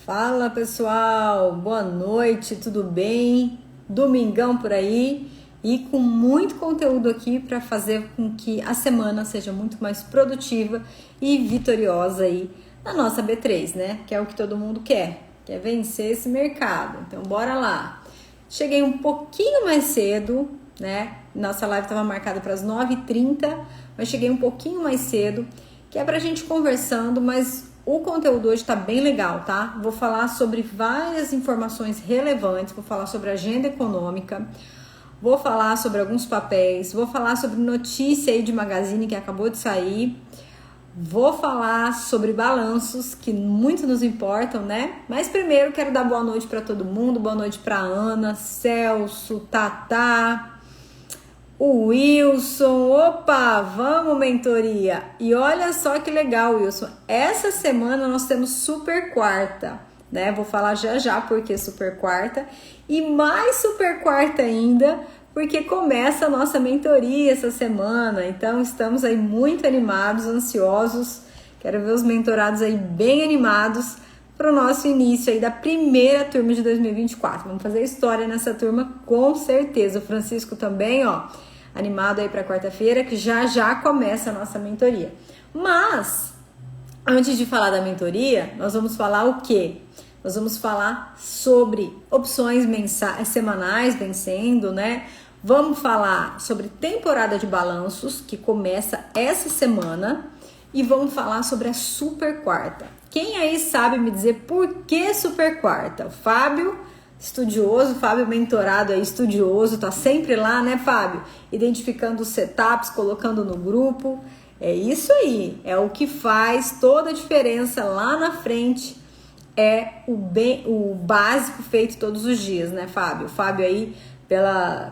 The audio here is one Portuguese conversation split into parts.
Fala pessoal, boa noite, tudo bem? Domingão por aí e com muito conteúdo aqui para fazer com que a semana seja muito mais produtiva e vitoriosa aí na nossa B3, né? Que é o que todo mundo quer vencer esse mercado. Então bora lá. Cheguei um pouquinho mais cedo, né? Nossa live estava marcada para as 9h30, mas cheguei um pouquinho mais cedo, que é para a gente conversando, mas o conteúdo hoje tá bem legal, tá? Vou falar sobre várias informações relevantes, vou falar sobre agenda econômica, vou falar sobre alguns papéis, vou falar sobre notícia aí de Magazine que acabou de sair, vou falar sobre balanços que muito nos importam, né? Mas primeiro quero dar boa noite para todo mundo, boa noite para Ana, Celso, Tatá, o Wilson, opa, vamos mentoria. E olha só que legal, Wilson, essa semana nós temos super quarta, né? Vou falar já porque super quarta e mais super quarta ainda, porque começa a nossa mentoria essa semana. Então estamos aí muito animados, ansiosos. Quero ver os mentorados aí bem animados para o nosso início aí da primeira turma de 2024. Vamos fazer história nessa turma com certeza. O Francisco também, ó, animado aí para quarta-feira, que já começa a nossa mentoria. Mas, antes de falar da mentoria, nós vamos falar o quê? Nós vamos falar sobre opções semanais vencendo, né? Vamos falar sobre temporada de balanços, que começa essa semana, e vamos falar sobre a super quarta. Quem aí sabe me dizer por que super quarta? O Fábio, estudioso, Fábio mentorado aí, estudioso, tá sempre lá, né, Fábio? Identificando os setups, colocando no grupo. É isso aí, é o que faz toda a diferença lá na frente, é o básico feito todos os dias, né, Fábio? O Fábio aí,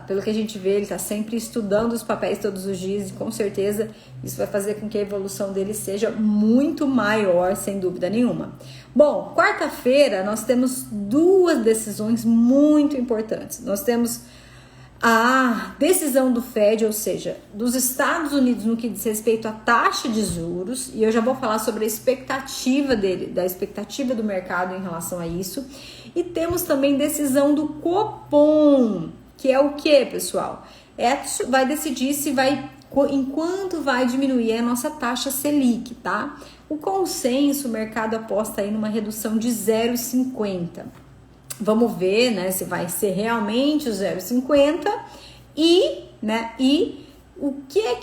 pelo que a gente vê, ele tá sempre estudando os papéis todos os dias e com certeza isso vai fazer com que a evolução dele seja muito maior, sem dúvida nenhuma. Bom, quarta-feira nós temos duas decisões muito importantes. Nós temos a decisão do Fed, ou seja, dos Estados Unidos no que diz respeito à taxa de juros, e eu já vou falar sobre a expectativa dele, da expectativa do mercado em relação a isso. E temos também decisão do Copom, que é o que, pessoal? Vai decidir se em quanto vai diminuir a nossa taxa Selic, tá? O consenso, o mercado aposta aí numa redução de 0,50. Vamos ver, né, se vai ser realmente o 0,50 e o que é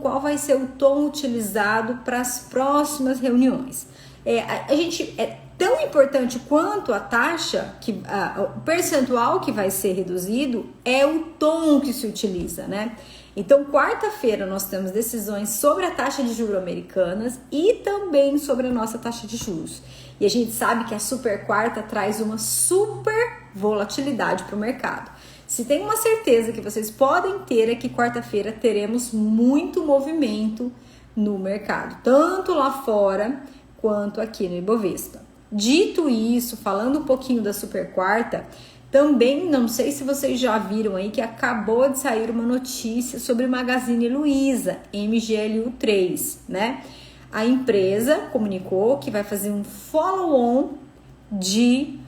qual vai ser o tom utilizado para as próximas reuniões. É tão importante quanto a taxa, o percentual que vai ser reduzido é o tom que se utiliza, né? Então, quarta-feira nós temos decisões sobre a taxa de juros americanas e também sobre a nossa taxa de juros. E a gente sabe que a super quarta traz uma super volatilidade para o mercado. Se tem uma certeza que vocês podem ter é que quarta-feira teremos muito movimento no mercado, tanto lá fora quanto aqui no Ibovespa. Dito isso, falando um pouquinho da super quarta, também não sei se vocês já viram aí que acabou de sair uma notícia sobre Magazine Luiza, MGLU3, né? A empresa comunicou que vai fazer um follow-on de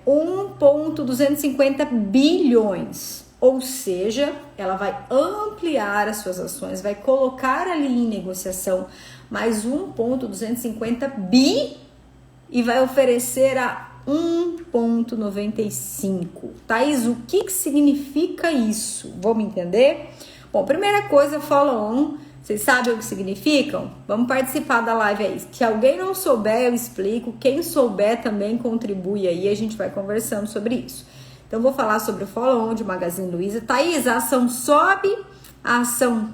1,250 bilhões, ou seja, ela vai ampliar as suas ações, vai colocar ali em negociação mais 1,250 bi e vai oferecer a 1,95. Thaís, o que significa isso? Vamos entender? Bom, primeira coisa, follow-on. Vocês sabem o que significam? Vamos participar da live aí. Se alguém não souber, eu explico. Quem souber também contribui aí. A gente vai conversando sobre isso. Então, vou falar sobre o follow-on de Magazine Luiza. Thaís, a ação sobe, a ação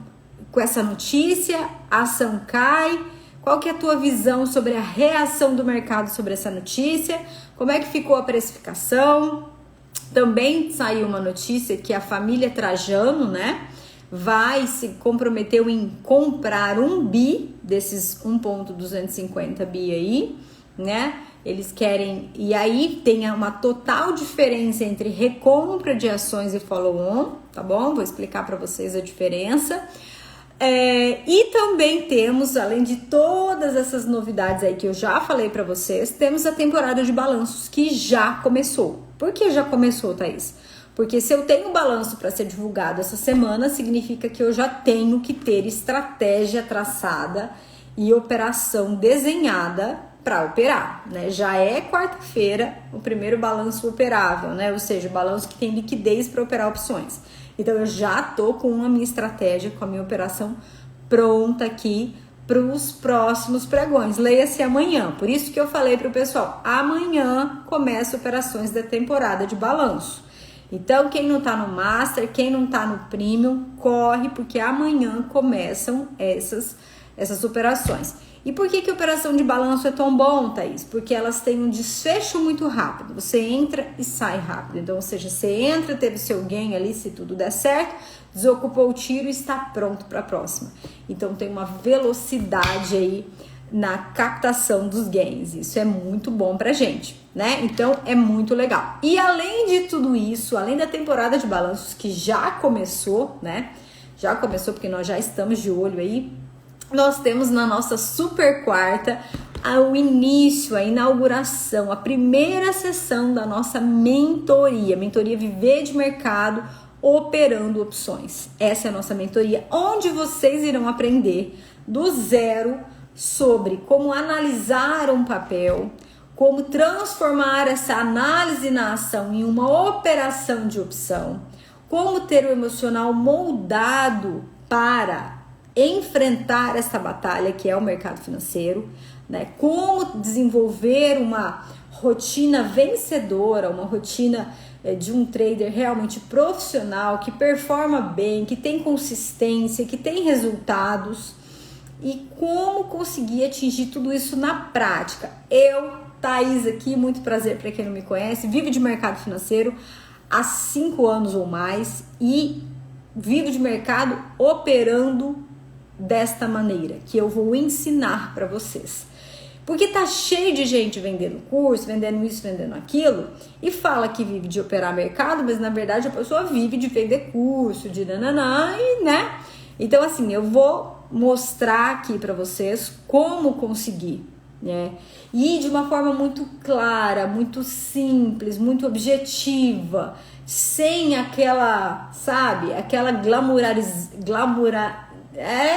com essa notícia, a ação cai. Qual que é a tua visão sobre a reação do mercado sobre essa notícia? Como é que ficou a precificação? Também saiu uma notícia que a família Trajano, né, comprometeu em comprar 1 bi desses 1,250 bi aí, né? Eles querem, e aí tem uma total diferença entre recompra de ações e follow-on, tá bom? Vou explicar para vocês a diferença. E também temos, além de todas essas novidades aí que eu já falei para vocês, temos a temporada de balanços que já começou. Por que já começou, Thaís? Porque se eu tenho balanço para ser divulgado essa semana, significa que eu já tenho que ter estratégia traçada e operação desenhada para operar, né? Já é quarta-feira o primeiro balanço operável, né? Ou seja, o balanço que tem liquidez para operar opções. Então eu já tô com a minha estratégia, com a minha operação pronta aqui para os próximos pregões. Leia-se amanhã. Por isso que eu falei para o pessoal, amanhã começa operações da temporada de balanço. Então quem não tá no Master, quem não tá no Premium, corre porque amanhã começam essas operações. E por que a operação de balanço é tão bom, Thaís? Porque elas têm um desfecho muito rápido. Você entra e sai rápido. Então, ou seja, você entra, teve seu gain ali, se tudo der certo, desocupou o tiro e está pronto para a próxima. Então, tem uma velocidade aí na captação dos gains. Isso é muito bom pra gente, né? Então, é muito legal. E além de tudo isso, além da temporada de balanços que já começou, né? Já começou porque nós já estamos de olho aí. Nós temos na nossa super quarta o início, a inauguração, a primeira sessão da nossa mentoria Viver de Mercado Operando Opções. Essa é a nossa mentoria, onde vocês irão aprender do zero sobre como analisar um papel, como transformar essa análise na ação em uma operação de opção, como ter o emocional moldado para enfrentar essa batalha que é o mercado financeiro, né? Como desenvolver uma rotina vencedora, uma rotina de um trader realmente profissional, que performa bem, que tem consistência, que tem resultados, e como conseguir atingir tudo isso na prática. Eu, Thaís aqui, muito prazer para quem não me conhece, vivo de mercado financeiro há 5 anos ou mais e vivo de mercado operando desta maneira, que eu vou ensinar para vocês. Porque tá cheio de gente vendendo curso, vendendo isso, vendendo aquilo, e fala que vive de operar mercado, mas na verdade a pessoa vive de vender curso, de nananã, e, né? Então assim, eu vou mostrar aqui para vocês como conseguir, né? E de uma forma muito clara, muito simples, muito objetiva, sem aquela, sabe, aquela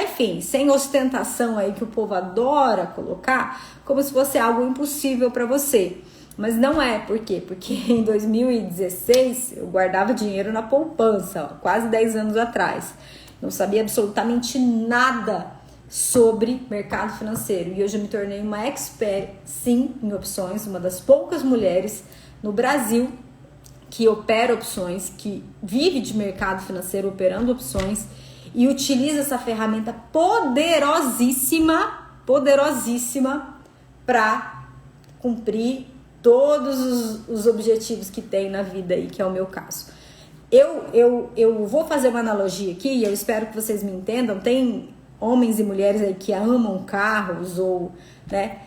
enfim, sem ostentação aí que o povo adora colocar, como se fosse algo impossível para você. Mas não é, por quê? Porque em 2016 eu guardava dinheiro na poupança, ó, quase 10 anos atrás. Não sabia absolutamente nada sobre mercado financeiro. E hoje eu me tornei uma expert, sim, em opções, uma das poucas mulheres no Brasil que opera opções, que vive de mercado financeiro operando opções, e utiliza essa ferramenta poderosíssima para cumprir todos os objetivos que tem na vida aí, que é o meu caso. Eu vou fazer uma analogia aqui e eu espero que vocês me entendam. Tem homens e mulheres aí que amam carros ou, né?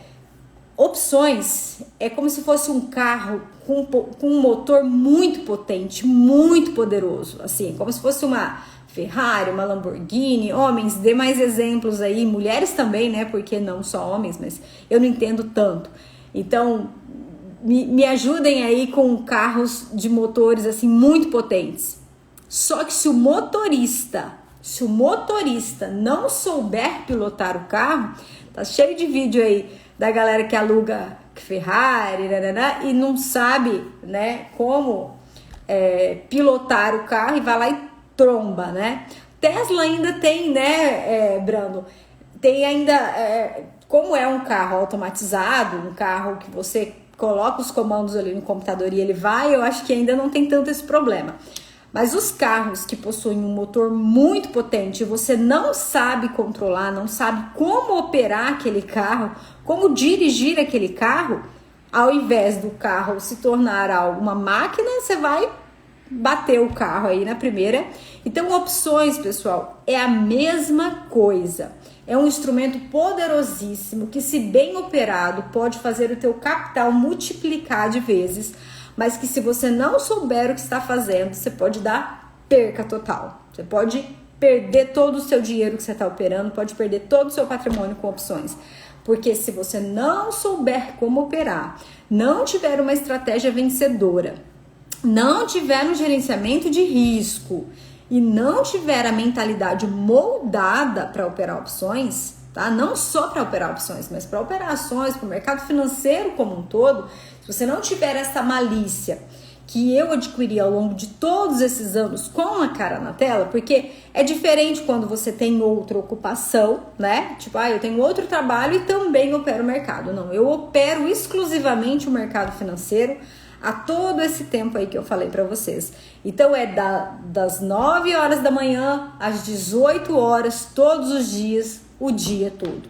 Opções é como se fosse um carro com um motor muito potente, muito poderoso, assim, como se fosse uma Ferrari, uma Lamborghini. Homens, dê mais exemplos aí, mulheres também, né? Porque não só homens, mas eu não entendo tanto. Então, me ajudem aí com carros de motores assim muito potentes. Só que se o motorista não souber pilotar o carro, tá cheio de vídeo aí da galera que aluga Ferrari, e não sabe, né, como pilotar o carro e vai lá e tromba, né? Tesla ainda tem, né, Brando? Tem ainda, como é um carro automatizado, um carro que você coloca os comandos ali no computador e ele vai, eu acho que ainda não tem tanto esse problema. Mas os carros que possuem um motor muito potente, você não sabe controlar, não sabe como operar aquele carro, como dirigir aquele carro, ao invés do carro se tornar uma máquina, você vai bater o carro aí na primeira. Então, opções, pessoal, é a mesma coisa. É um instrumento poderosíssimo que, se bem operado, pode fazer o teu capital multiplicar de vezes, mas que se você não souber o que está fazendo, você pode dar perca total. Você pode perder todo o seu dinheiro que você está operando, pode perder todo o seu patrimônio com opções. Porque se você não souber como operar, não tiver uma estratégia vencedora, não tiver um gerenciamento de risco e não tiver a mentalidade moldada para operar opções, tá? Não só para operar opções, mas para operar ações, para o mercado financeiro como um todo, se você não tiver essa malícia que eu adquiri ao longo de todos esses anos com a cara na tela, porque é diferente quando você tem outra ocupação, né? Tipo, eu tenho outro trabalho e também opero o mercado. Não, eu opero exclusivamente o mercado financeiro há todo esse tempo aí que eu falei para vocês. Então é das 9 horas da manhã às 18 horas, todos os dias, o dia todo.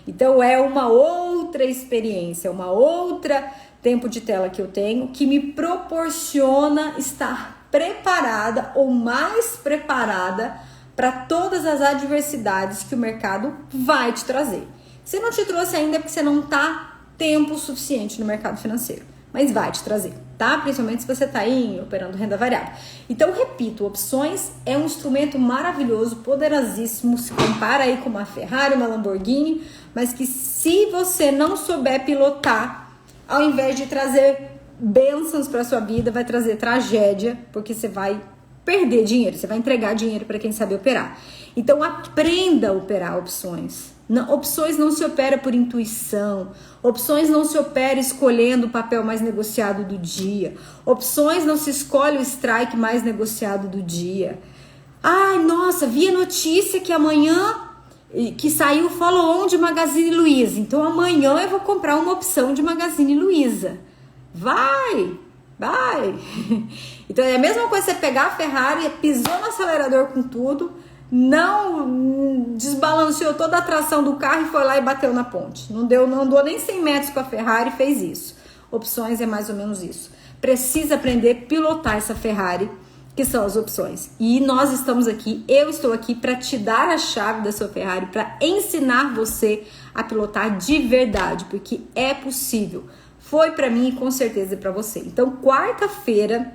Então é uma outra experiência, uma outra tempo de tela que eu tenho que me proporciona estar preparada ou mais preparada para todas as adversidades que o mercado vai te trazer. Se não te trouxe ainda é porque você não está tempo suficiente no mercado financeiro, mas vai te trazer, tá? Principalmente se você está aí operando renda variável. Então, repito, opções é um instrumento maravilhoso, poderosíssimo, se compara aí com uma Ferrari, uma Lamborghini, mas que se você não souber pilotar, ao invés de trazer bênçãos para sua vida, vai trazer tragédia, porque você vai perder dinheiro, você vai entregar dinheiro para quem sabe operar. Então, aprenda a operar opções. Opções não se opera por intuição, opções não se opera escolhendo o papel mais negociado do dia, opções não se escolhe o strike mais negociado do dia. Ai, nossa, vi a notícia que amanhã que saiu o follow-on de Magazine Luiza, então amanhã eu vou comprar uma opção de Magazine Luiza. Vai! Então é a mesma coisa você pegar a Ferrari, pisou no acelerador com tudo, não desbalanceou toda a tração do carro e foi lá e bateu na ponte. Não andou nem 100 metros com a Ferrari e fez isso. Opções é mais ou menos isso. Precisa aprender a pilotar essa Ferrari, que são as opções. E nós estamos aqui, eu estou aqui para te dar a chave da sua Ferrari, para ensinar você a pilotar de verdade, porque é possível. Foi para mim e com certeza é para você. Então, quarta-feira,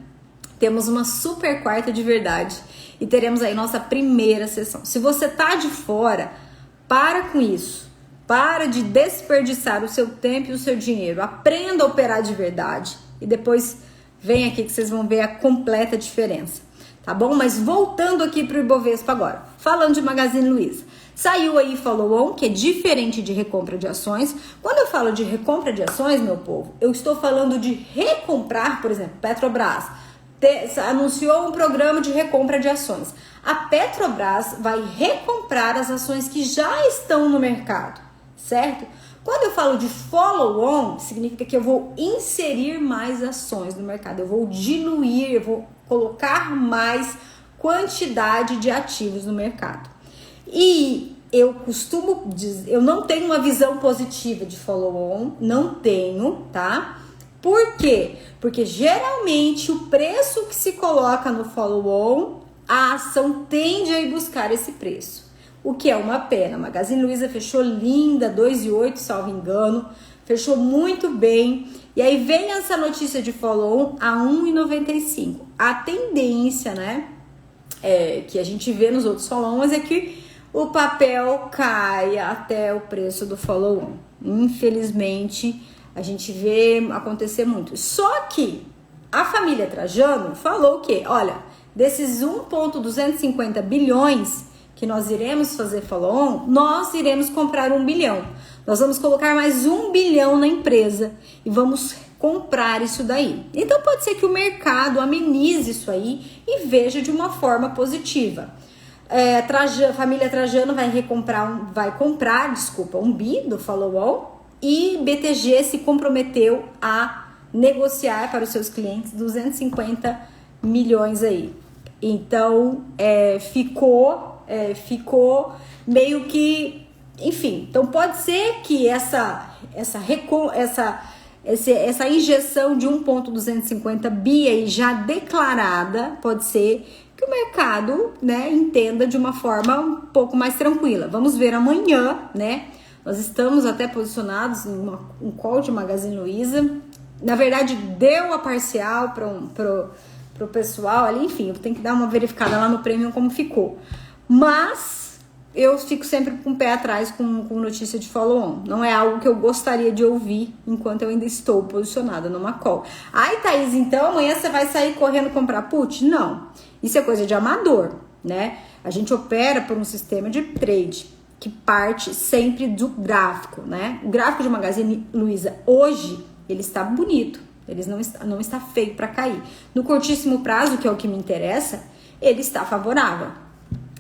temos uma super quarta de verdade e teremos aí nossa primeira sessão. Se você tá de fora, para com isso. Para de desperdiçar o seu tempo e o seu dinheiro. Aprenda a operar de verdade e depois vem aqui que vocês vão ver a completa diferença, tá bom? Mas voltando aqui para o Ibovespa agora, falando de Magazine Luiza. Saiu aí follow-on, que é diferente de recompra de ações. Quando eu falo de recompra de ações, meu povo, eu estou falando de recomprar, por exemplo, Petrobras anunciou um programa de recompra de ações. A Petrobras vai recomprar as ações que já estão no mercado, certo? Quando eu falo de follow-on, significa que eu vou inserir mais ações no mercado, eu vou diluir, eu vou colocar mais quantidade de ativos no mercado. E eu costumo dizer, eu não tenho uma visão positiva de follow-on, não tenho, tá? Por quê? Porque geralmente o preço que se coloca no follow-on, a ação tende a ir buscar esse preço. O que é uma pena. Magazine Luiza fechou linda, 2,8, salvo engano, fechou muito bem. E aí vem essa notícia de follow-on a 1,95. A tendência, né, que a gente vê nos outros follow-ons é que o papel caia até o preço do follow-on. Infelizmente, a gente vê acontecer muito. Só que a família Trajano falou que, olha, desses 1,250 bilhões que nós iremos fazer follow-on, nós iremos comprar 1 bilhão. Nós vamos colocar mais 1 bilhão na empresa e vamos comprar isso daí. Então pode ser que o mercado amenize isso aí e veja de uma forma positiva. A família Trajano vai comprar 1 bi do follow-on e BTG se comprometeu a negociar para os seus clientes 250 milhões aí. Então ficou meio que, enfim, então pode ser que essa injeção de 1,250 bi aí já declarada, pode ser que o mercado, né, entenda de uma forma um pouco mais tranquila. Vamos ver amanhã, né? Nós estamos até posicionados em um call de Magazine Luiza. Na verdade, deu a parcial pro pessoal ali, enfim, eu tenho que dar uma verificada lá no Premium como ficou. Mas eu fico sempre com o pé atrás com notícia de follow-on. Não é algo que eu gostaria de ouvir enquanto eu ainda estou posicionada numa call. Ai, Thaís, então amanhã você vai sair correndo comprar put? Não. Isso é coisa de amador, né? A gente opera por um sistema de trade que parte sempre do gráfico, né? O gráfico de Magazine Luiza hoje, ele está bonito. Ele não está feio para cair. No curtíssimo prazo, que é o que me interessa, ele está favorável.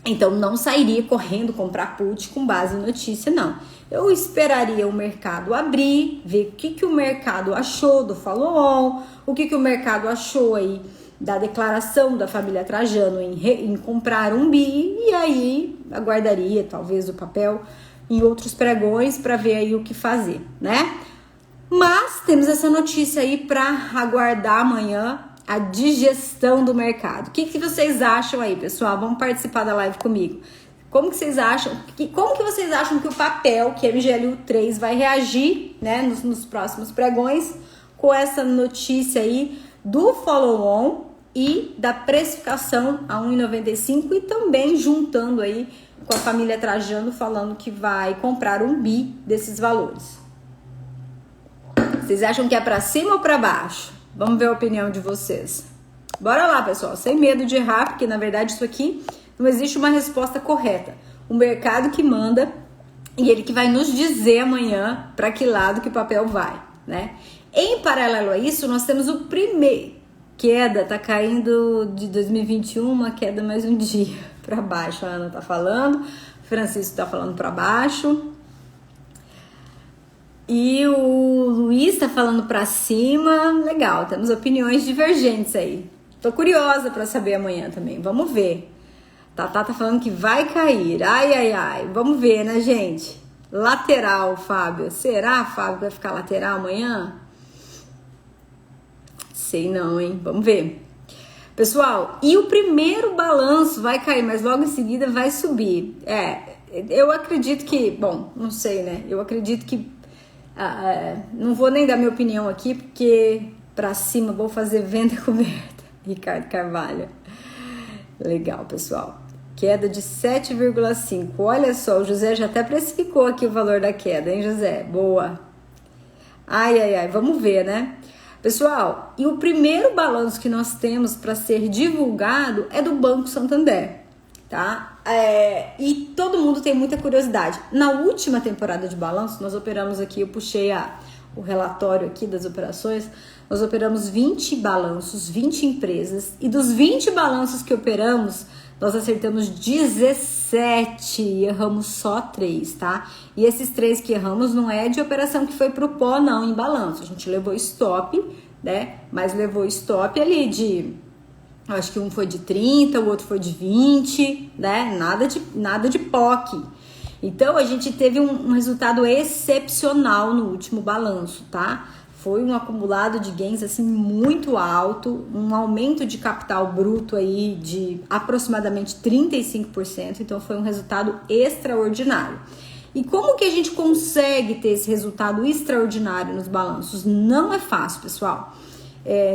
Então, não sairia correndo comprar put com base em notícia, não. Eu esperaria o mercado abrir, ver o que o mercado achou do follow-on, o que o mercado achou aí da declaração da família Trajano em comprar um bi, e aí aguardaria talvez o papel em outros pregões para ver aí o que fazer, né? Mas temos essa notícia aí para aguardar amanhã, a digestão do mercado. O que vocês acham aí, pessoal? Vamos participar da live comigo. Como que vocês acham que o papel, que é MGLU3, vai reagir, né, nos próximos pregões com essa notícia aí do follow-on e da precificação a 1,95 e também juntando aí com a família Trajano falando que vai comprar um bi desses valores? Vocês acham que é para cima ou para baixo? Vamos ver a opinião de vocês. Bora lá, pessoal, sem medo de errar, porque na verdade isso aqui não existe uma resposta correta. O mercado que manda e ele que vai nos dizer amanhã para que lado que o papel vai, né? Em paralelo a isso, nós temos o primeiro queda, tá caindo de 2021, uma queda mais um dia para baixo. A Ana tá falando, o Francisco tá falando para baixo. E o Luiz tá falando pra cima. Legal, temos opiniões divergentes aí. Tô curiosa pra saber amanhã também. Vamos ver. Tatá tá falando que vai cair. Ai, ai, ai. Vamos ver, né, gente? Lateral, Fábio. Será, Fábio, que vai ficar lateral amanhã? Sei não, hein? Vamos ver. Pessoal, e o primeiro balanço vai cair, mas logo em seguida vai subir. Eu acredito que... Bom, não sei, né? Eu acredito que não vou nem dar minha opinião aqui, porque pra cima vou fazer venda coberta. Ricardo Carvalho. Legal, pessoal. Queda de 7,5. Olha só, o José já até precificou aqui o valor da queda, hein, José? Boa. Ai, ai, ai. Vamos ver, né? Pessoal, e o primeiro balanço que nós temos para ser divulgado é do Banco Santander, tá? E todo mundo tem muita curiosidade. Na última temporada de balanço, nós operamos aqui, eu puxei o relatório aqui das operações, nós operamos 20 balanços, 20 empresas, e dos 20 balanços que operamos, nós acertamos 17 e erramos só 3, tá? E esses 3 que erramos não é de operação que foi pro pó, não, em balanço. A gente levou stop, né? Mas levou stop ali acho que um foi de 30, o outro foi de 20, né? Nada de POC. Então, a gente teve um resultado excepcional no último balanço, tá? Foi um acumulado de gains, assim, muito alto, um aumento de capital bruto aí de aproximadamente 35%, então foi um resultado extraordinário. E como que a gente consegue ter esse resultado extraordinário nos balanços? Não é fácil, pessoal.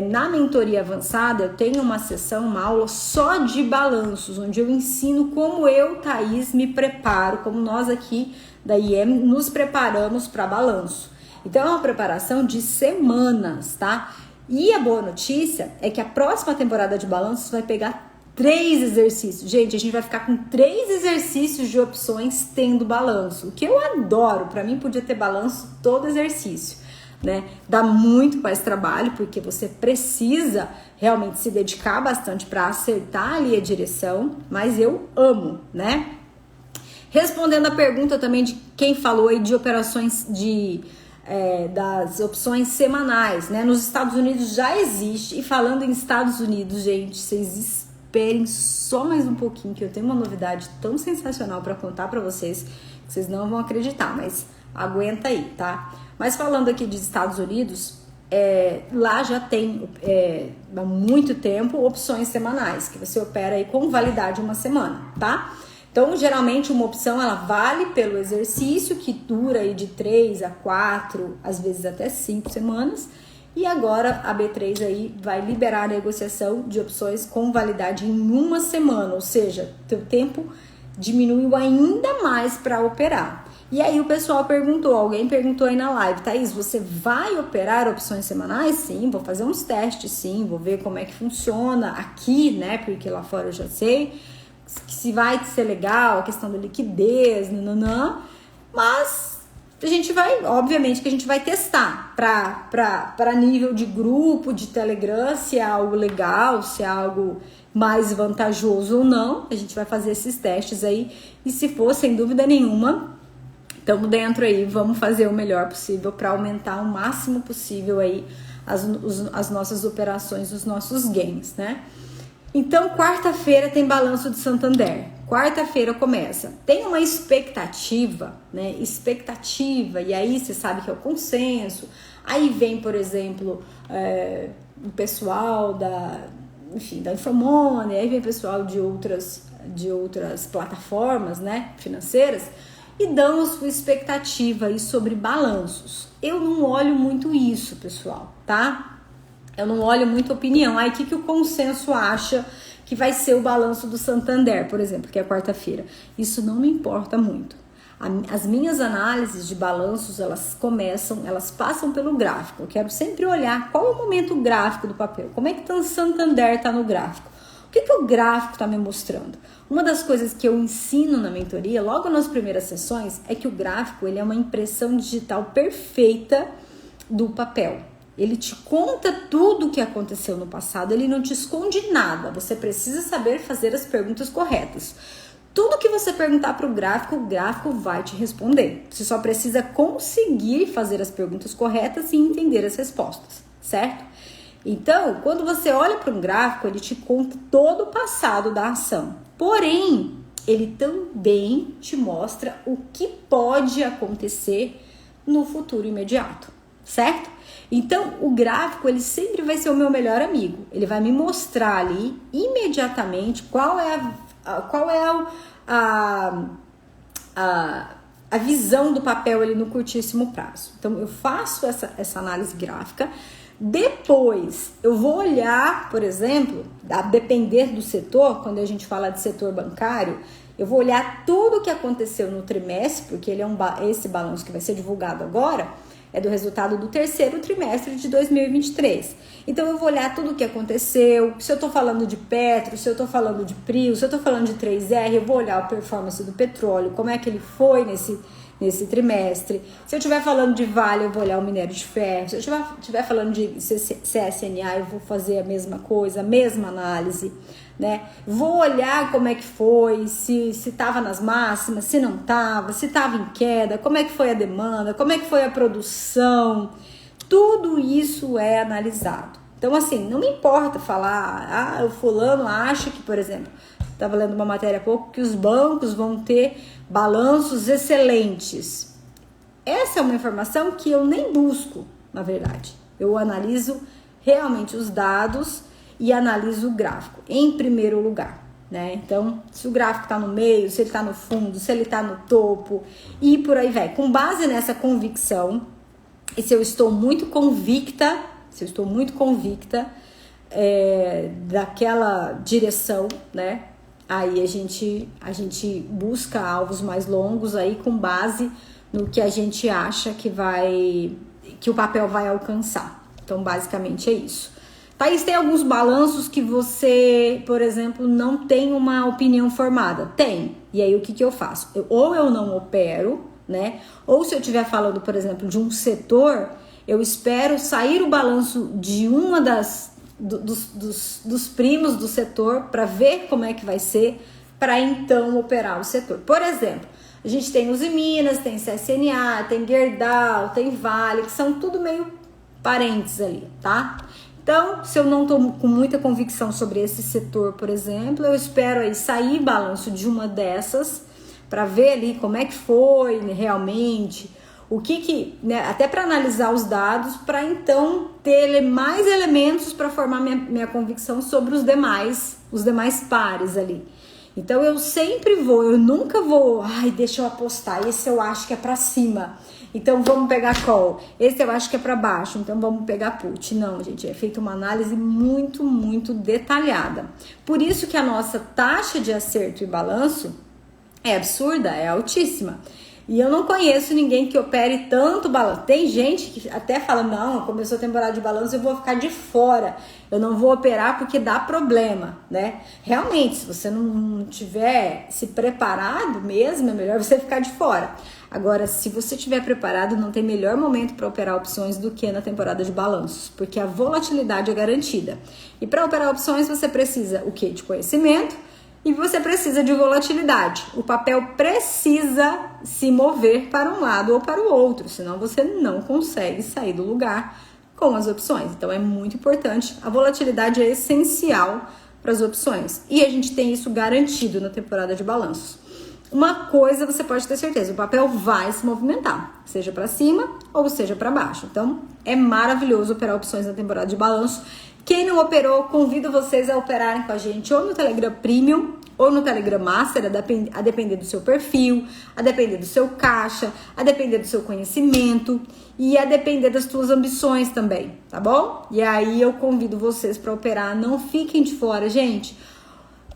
Na mentoria avançada, eu tenho uma sessão, uma aula só de balanços, onde eu ensino como eu, Thaís, me preparo, como nós aqui da IEM nos preparamos para balanço. Então, é uma preparação de semanas, tá? E a boa notícia é que a próxima temporada de balanços vai pegar 3 exercícios. Gente, a gente vai ficar com 3 exercícios de opções tendo balanço, o que eu adoro. Para mim, podia ter balanço todo exercício, né? Dá muito mais trabalho, porque você precisa realmente se dedicar bastante para acertar ali a direção, mas eu amo, né? Respondendo a pergunta também de quem falou aí de operações das opções semanais, né? Nos Estados Unidos já existe, e falando em Estados Unidos, gente, vocês esperem só mais um pouquinho, que eu tenho uma novidade tão sensacional para contar para vocês, que vocês não vão acreditar, mas aguenta aí, tá? Mas falando aqui dos Estados Unidos, lá já tem há muito tempo opções semanais, que você opera aí com validade uma semana, tá? Então, geralmente, uma opção, ela vale pelo exercício, que dura aí de 3 a 4, às vezes até 5 semanas. E agora, a B3 aí vai liberar a negociação de opções com validade em uma semana. Ou seja, teu tempo diminuiu ainda mais para operar. E aí o pessoal perguntou, alguém perguntou aí na live, Thaís, você vai operar opções semanais? Sim, vou fazer uns testes, sim, vou ver como é que funciona aqui, né? Porque lá fora eu já sei se vai ser legal, a questão da liquidez, nananã, mas a gente vai, obviamente que a gente vai testar para nível de grupo, de Telegram, se é algo legal, se é algo mais vantajoso ou não. A gente vai fazer esses testes aí e se for, sem dúvida nenhuma, estamos dentro aí, vamos fazer o melhor possível para aumentar o máximo possível aí as nossas operações, os nossos gains, né? Então, quarta-feira tem balanço de Santander. Quarta-feira começa. Tem uma expectativa, né? Expectativa, e aí você sabe que é o consenso. Aí vem, por exemplo, o pessoal da Infomoney, aí vem o pessoal de outras plataformas, né, financeiras, e dão a sua expectativa aí sobre balanços. Eu não olho muito isso, pessoal, tá? Eu não olho muito opinião. Aí, o que o consenso acha que vai ser o balanço do Santander, por exemplo, que é quarta-feira? Isso não me importa muito. As minhas análises de balanços, elas passam pelo gráfico. Eu quero sempre olhar qual é o momento gráfico do papel. Como é que o Santander está no gráfico? O que o gráfico está me mostrando? Uma das coisas que eu ensino na mentoria, logo nas primeiras sessões, é que o gráfico ele é uma impressão digital perfeita do papel. Ele te conta tudo o que aconteceu no passado, ele não te esconde nada. Você precisa saber fazer as perguntas corretas. Tudo que você perguntar para o gráfico vai te responder. Você só precisa conseguir fazer as perguntas corretas e entender as respostas, certo? Então, quando você olha para um gráfico, ele te conta todo o passado da ação. Porém, ele também te mostra o que pode acontecer no futuro imediato, certo? Então, o gráfico, ele sempre vai ser o meu melhor amigo. Ele vai me mostrar ali, imediatamente, qual é a visão do papel ali no curtíssimo prazo. Então, eu faço essa análise gráfica. Depois, eu vou olhar, por exemplo, a depender do setor, quando a gente fala de setor bancário, eu vou olhar tudo o que aconteceu no trimestre, porque ele esse balanço que vai ser divulgado agora, é do resultado do terceiro trimestre de 2023. Então, eu vou olhar tudo o que aconteceu. Se eu estou falando de Petro, se eu estou falando de Prio, se eu estou falando de 3R, eu vou olhar a performance do petróleo, como é que ele foi nesse trimestre. Se eu estiver falando de Vale, eu vou olhar o minério de ferro. Se eu estiver falando de CSNA, eu vou fazer a mesma coisa, a mesma análise, né? Vou olhar como é que foi, se estava nas máximas, se não estava, se estava em queda, como é que foi a demanda, como é que foi a produção. Tudo isso é analisado. Então, assim, não me importa falar, o fulano acha que, por exemplo, estava lendo uma matéria há pouco, que os bancos vão ter balanços excelentes. Essa é uma informação que eu nem busco, na verdade. Eu analiso realmente os dados e analiso o gráfico, em primeiro lugar, né? Então, se o gráfico está no meio, se ele está no fundo, se ele está no topo e por aí vai. Com base nessa convicção, e se eu estou muito convicta daquela direção, né? Aí a gente busca alvos mais longos aí com base no que a gente acha que o papel vai alcançar. Então, basicamente é isso. Thaís, tem alguns balanços que você, por exemplo, não tem uma opinião formada? Tem. E aí o que eu faço? Ou eu não opero, né? Ou se eu estiver falando, por exemplo, de um setor, eu espero sair o balanço de uma dos primos do setor para ver como é que vai ser, para então operar o setor. Por exemplo, a gente tem Uzi Minas, tem CSNA, tem Gerdau, tem Vale, que são tudo meio parentes ali, tá? Então, se eu não estou com muita convicção sobre esse setor, por exemplo, eu espero aí sair balanço de uma dessas para ver ali como é que foi, né, realmente, né, até para analisar os dados, para então ter mais elementos para formar minha convicção sobre os demais pares ali. Então eu nunca vou, deixa eu apostar, esse eu acho que é para cima, então vamos pegar call, esse eu acho que é para baixo, então vamos pegar put. Não, gente, é feita uma análise muito, muito detalhada. Por isso que a nossa taxa de acerto e balanço é absurda, é altíssima. E eu não conheço ninguém que opere tanto balanço. Tem gente que até fala, não, começou a temporada de balanço, eu vou ficar de fora. Eu não vou operar porque dá problema, né? Realmente, se você não tiver se preparado mesmo, é melhor você ficar de fora. Agora, se você estiver preparado, não tem melhor momento para operar opções do que na temporada de balanços, porque a volatilidade é garantida. E para operar opções, você precisa o quê? De conhecimento. E você precisa de volatilidade. O papel precisa se mover para um lado ou para o outro, senão você não consegue sair do lugar com as opções. Então é muito importante. A volatilidade é essencial para as opções. E a gente tem isso garantido na temporada de balanços. Uma coisa você pode ter certeza, o papel vai se movimentar, seja para cima ou seja para baixo. Então é maravilhoso operar opções na temporada de balanço. Quem não operou, convido vocês a operarem com a gente ou no Telegram Premium ou no Telegram Master, a depender do seu perfil, a depender do seu caixa, a depender do seu conhecimento e a depender das suas ambições também, tá bom? E aí eu convido vocês para operar, não fiquem de fora, gente.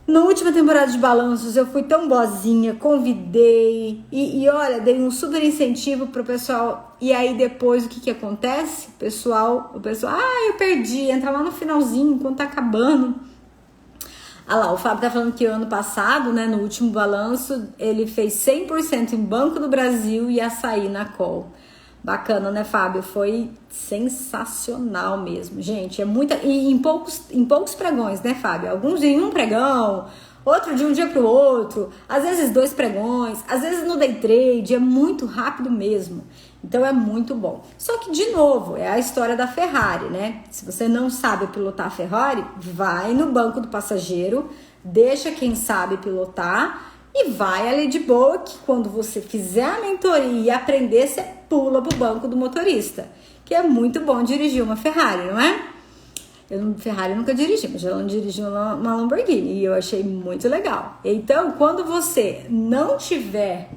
Na última temporada de balanços eu fui tão boazinha, convidei e olha, dei um super incentivo pro pessoal. E aí depois o que acontece? O pessoal, eu perdi, entra lá no finalzinho, quando tá acabando. Ah lá, o Fábio tá falando que ano passado, né, no último balanço, ele fez 100% em Banco do Brasil e Açaí na call. Bacana, né, Fábio? Foi sensacional mesmo, gente. É muita. E em poucos pregões, né, Fábio? Alguns em um pregão, outro de um dia para o outro, às vezes 2 pregões, às vezes no day trade. É muito rápido mesmo. Então é muito bom. Só que, de novo, é a história da Ferrari, né? Se você não sabe pilotar a Ferrari, vai no banco do passageiro, deixa quem sabe pilotar. E vai ali de boa que quando você fizer a mentoria e aprender, você pula pro banco do motorista. Que é muito bom dirigir uma Ferrari, não é? Ferrari eu nunca dirigi, mas já dirigi uma Lamborghini e eu achei muito legal. Então, quando você não tiver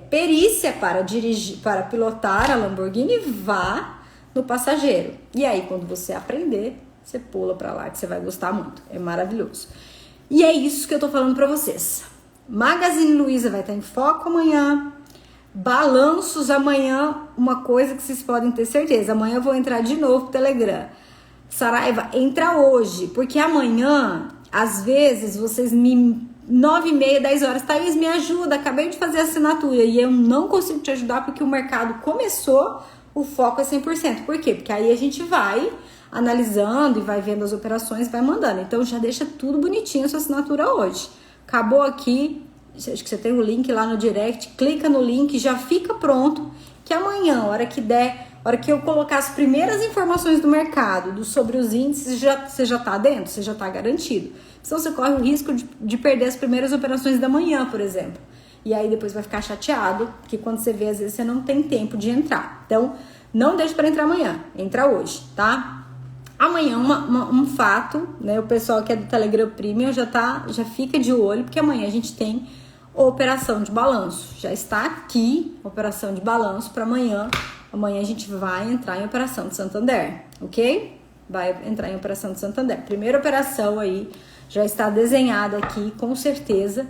perícia para dirigir, para pilotar a Lamborghini, vá no passageiro. E aí, quando você aprender, você pula para lá que você vai gostar muito. É maravilhoso. E é isso que eu tô falando para vocês. Magazine Luiza vai estar em foco amanhã. Balanços amanhã, uma coisa que vocês podem ter certeza. Amanhã eu vou entrar de novo pro Telegram. Saraiva, entra hoje, porque amanhã, às vezes, vocês 9h30, 10 horas, Thaís, me ajuda, acabei de fazer a assinatura e eu não consigo te ajudar porque o mercado começou, o foco é 100%. Por quê? Porque aí a gente vai analisando e vai vendo as operações, vai mandando. Então já deixa tudo bonitinho a sua assinatura hoje. Acabou aqui, acho que você tem o link lá no direct, clica no link, já fica pronto, que amanhã, hora que der, hora que eu colocar as primeiras informações do mercado, sobre os índices, você já tá dentro, você já tá garantido. Senão você corre o risco de perder as primeiras operações da manhã, por exemplo. E aí depois vai ficar chateado, porque quando você vê, às vezes você não tem tempo de entrar. Então, não deixe para entrar amanhã, entra hoje, tá? Amanhã, um fato, né? O pessoal que é do Telegram Premium já fica de olho, porque amanhã a gente tem operação de balanço. Já está aqui operação de balanço para amanhã. Amanhã a gente vai entrar em operação de Santander, ok? Vai entrar em operação de Santander. Primeira operação aí já está desenhada aqui, com certeza.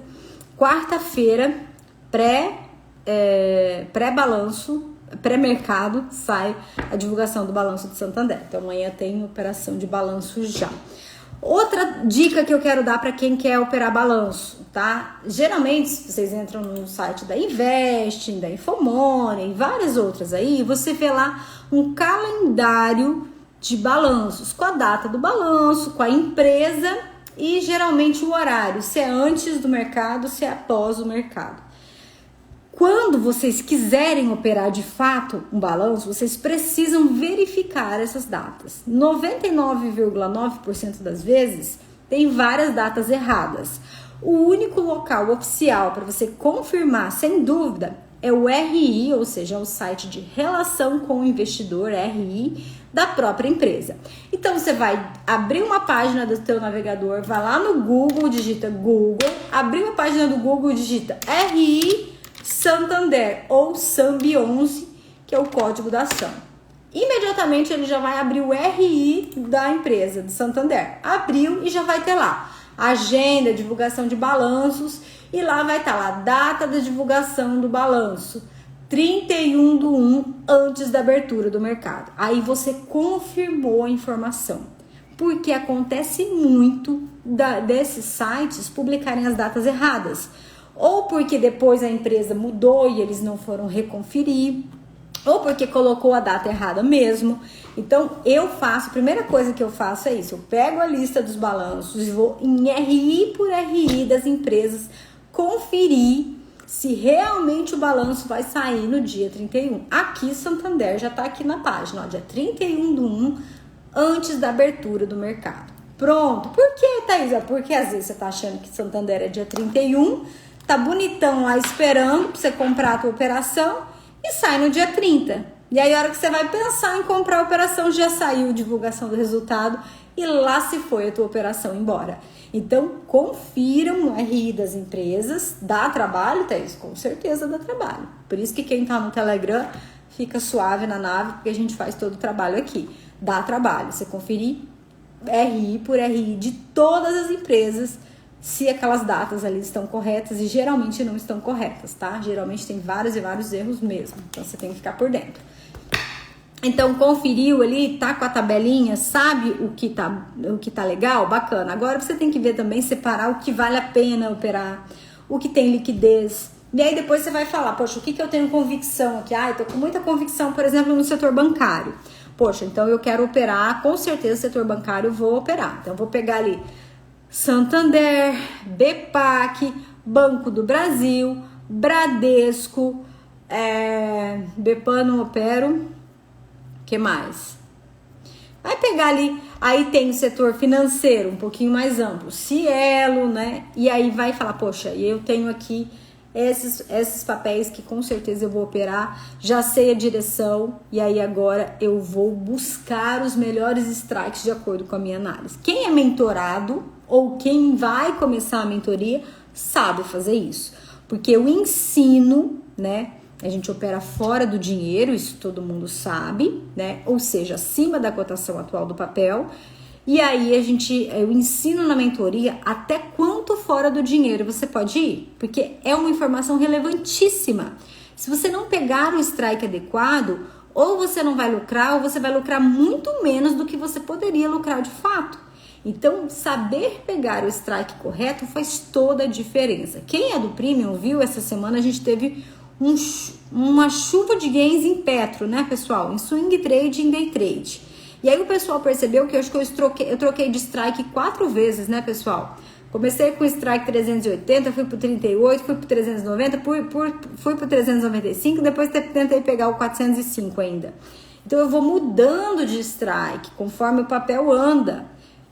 Quarta-feira, pré-balanço, pré-mercado, sai a divulgação do balanço de Santander. Então amanhã tem operação de balanço já. Outra dica que eu quero dar para quem quer operar balanço, tá? Geralmente, se vocês entram no site da Invest, da Infomoney e várias outras aí, você vê lá um calendário de balanços, com a data do balanço, com a empresa e geralmente o horário, se é antes do mercado, se é após o mercado. Quando vocês quiserem operar de fato um balanço, vocês precisam verificar essas datas. 99,9% das vezes tem várias datas erradas. O único local oficial para você confirmar sem dúvida é o RI, ou seja, o site de relação com o investidor, RI, da própria empresa. Então você vai abrir uma página do teu navegador, vai lá no Google, digita Google, abrir uma página do Google, digita RI Santander ou SAMB11, que é o código da ação. Imediatamente ele já vai abrir o RI da empresa de Santander. Abriu e já vai ter lá agenda, divulgação de balanços e lá vai estar lá, data da divulgação do balanço, 31/1, antes da abertura do mercado. Aí você confirmou a informação, porque acontece muito desses sites publicarem as datas erradas, ou porque depois a empresa mudou e eles não foram reconferir, ou porque colocou a data errada mesmo. Então a primeira coisa que eu faço é isso, eu pego a lista dos balanços e vou em RI por RI das empresas conferir se realmente o balanço vai sair no dia 31. Aqui Santander já tá aqui na página, ó, dia 31/1, antes da abertura do mercado. Pronto. Por que, Thaís? Porque às vezes você tá achando que Santander é dia 31, tá bonitão lá esperando pra você comprar a tua operação e sai no dia 30. E aí a hora que você vai pensar em comprar a operação, já saiu a divulgação do resultado e lá se foi a tua operação embora. Então, confiram no RI das empresas. Dá trabalho, Thaís? Com certeza dá trabalho. Por isso que quem tá no Telegram fica suave na nave, porque a gente faz todo o trabalho aqui. Dá trabalho. Você conferir RI por RI de todas as empresas, se aquelas datas ali estão corretas, e geralmente não estão corretas, tá? Geralmente tem vários e vários erros mesmo. Então, você tem que ficar por dentro. Então, conferiu ali, tá com a tabelinha, sabe o que tá legal? Bacana. Agora você tem que ver também, separar o que vale a pena operar, o que tem liquidez. E aí depois você vai falar, poxa, o que eu tenho convicção aqui? Eu tô com muita convicção, por exemplo, no setor bancário. Poxa, então eu quero operar, com certeza o setor bancário eu vou operar. Então, eu vou pegar ali Santander, BPAC, Banco do Brasil, Bradesco, BPAN não opero. Que mais? Vai pegar ali, aí tem o setor financeiro, um pouquinho mais amplo, Cielo, né? E aí vai falar, poxa, eu tenho aqui esses papéis que com certeza eu vou operar, já sei a direção, e aí agora eu vou buscar os melhores strikes de acordo com a minha análise. Quem é mentorado ou quem vai começar a mentoria sabe fazer isso, porque o ensino, né? A gente opera fora do dinheiro, isso todo mundo sabe, né? Ou seja, acima da cotação atual do papel. E aí eu ensino na mentoria até quanto fora do dinheiro você pode ir, porque é uma informação relevantíssima. Se você não pegar o strike adequado, ou você não vai lucrar, ou você vai lucrar muito menos do que você poderia lucrar de fato. Então, saber pegar o strike correto faz toda a diferença. Quem é do Premium viu, essa semana a gente teve uma chuva de gains em Petro, né, pessoal? Em swing trade e em day trade. E aí o pessoal percebeu que eu troquei de strike 4 vezes, né, pessoal? Comecei com o strike 380, fui pro 38, fui pro 390, fui pro 395, depois tentei pegar o 405 ainda. Então eu vou mudando de strike conforme o papel anda.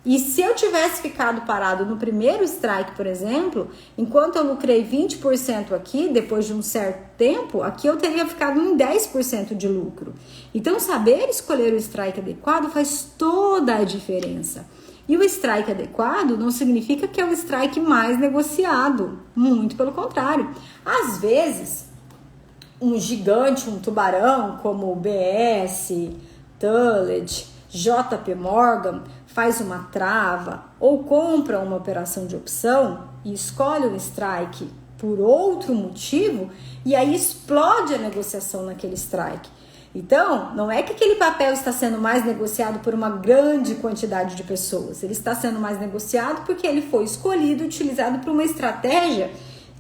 E se eu tivesse ficado parado no primeiro strike, por exemplo, enquanto eu lucrei 20% aqui, depois de um certo tempo, aqui eu teria ficado em 10% de lucro. Então, saber escolher o strike adequado faz toda a diferença. E o strike adequado não significa que é o strike mais negociado. Muito pelo contrário. Às vezes, um gigante, um tubarão, como o BS, Tulled, JP Morgan, faz uma trava ou compra uma operação de opção e escolhe um strike por outro motivo, e aí explode a negociação naquele strike. Então, não é que aquele papel está sendo mais negociado por uma grande quantidade de pessoas, ele está sendo mais negociado porque ele foi escolhido, utilizado por uma estratégia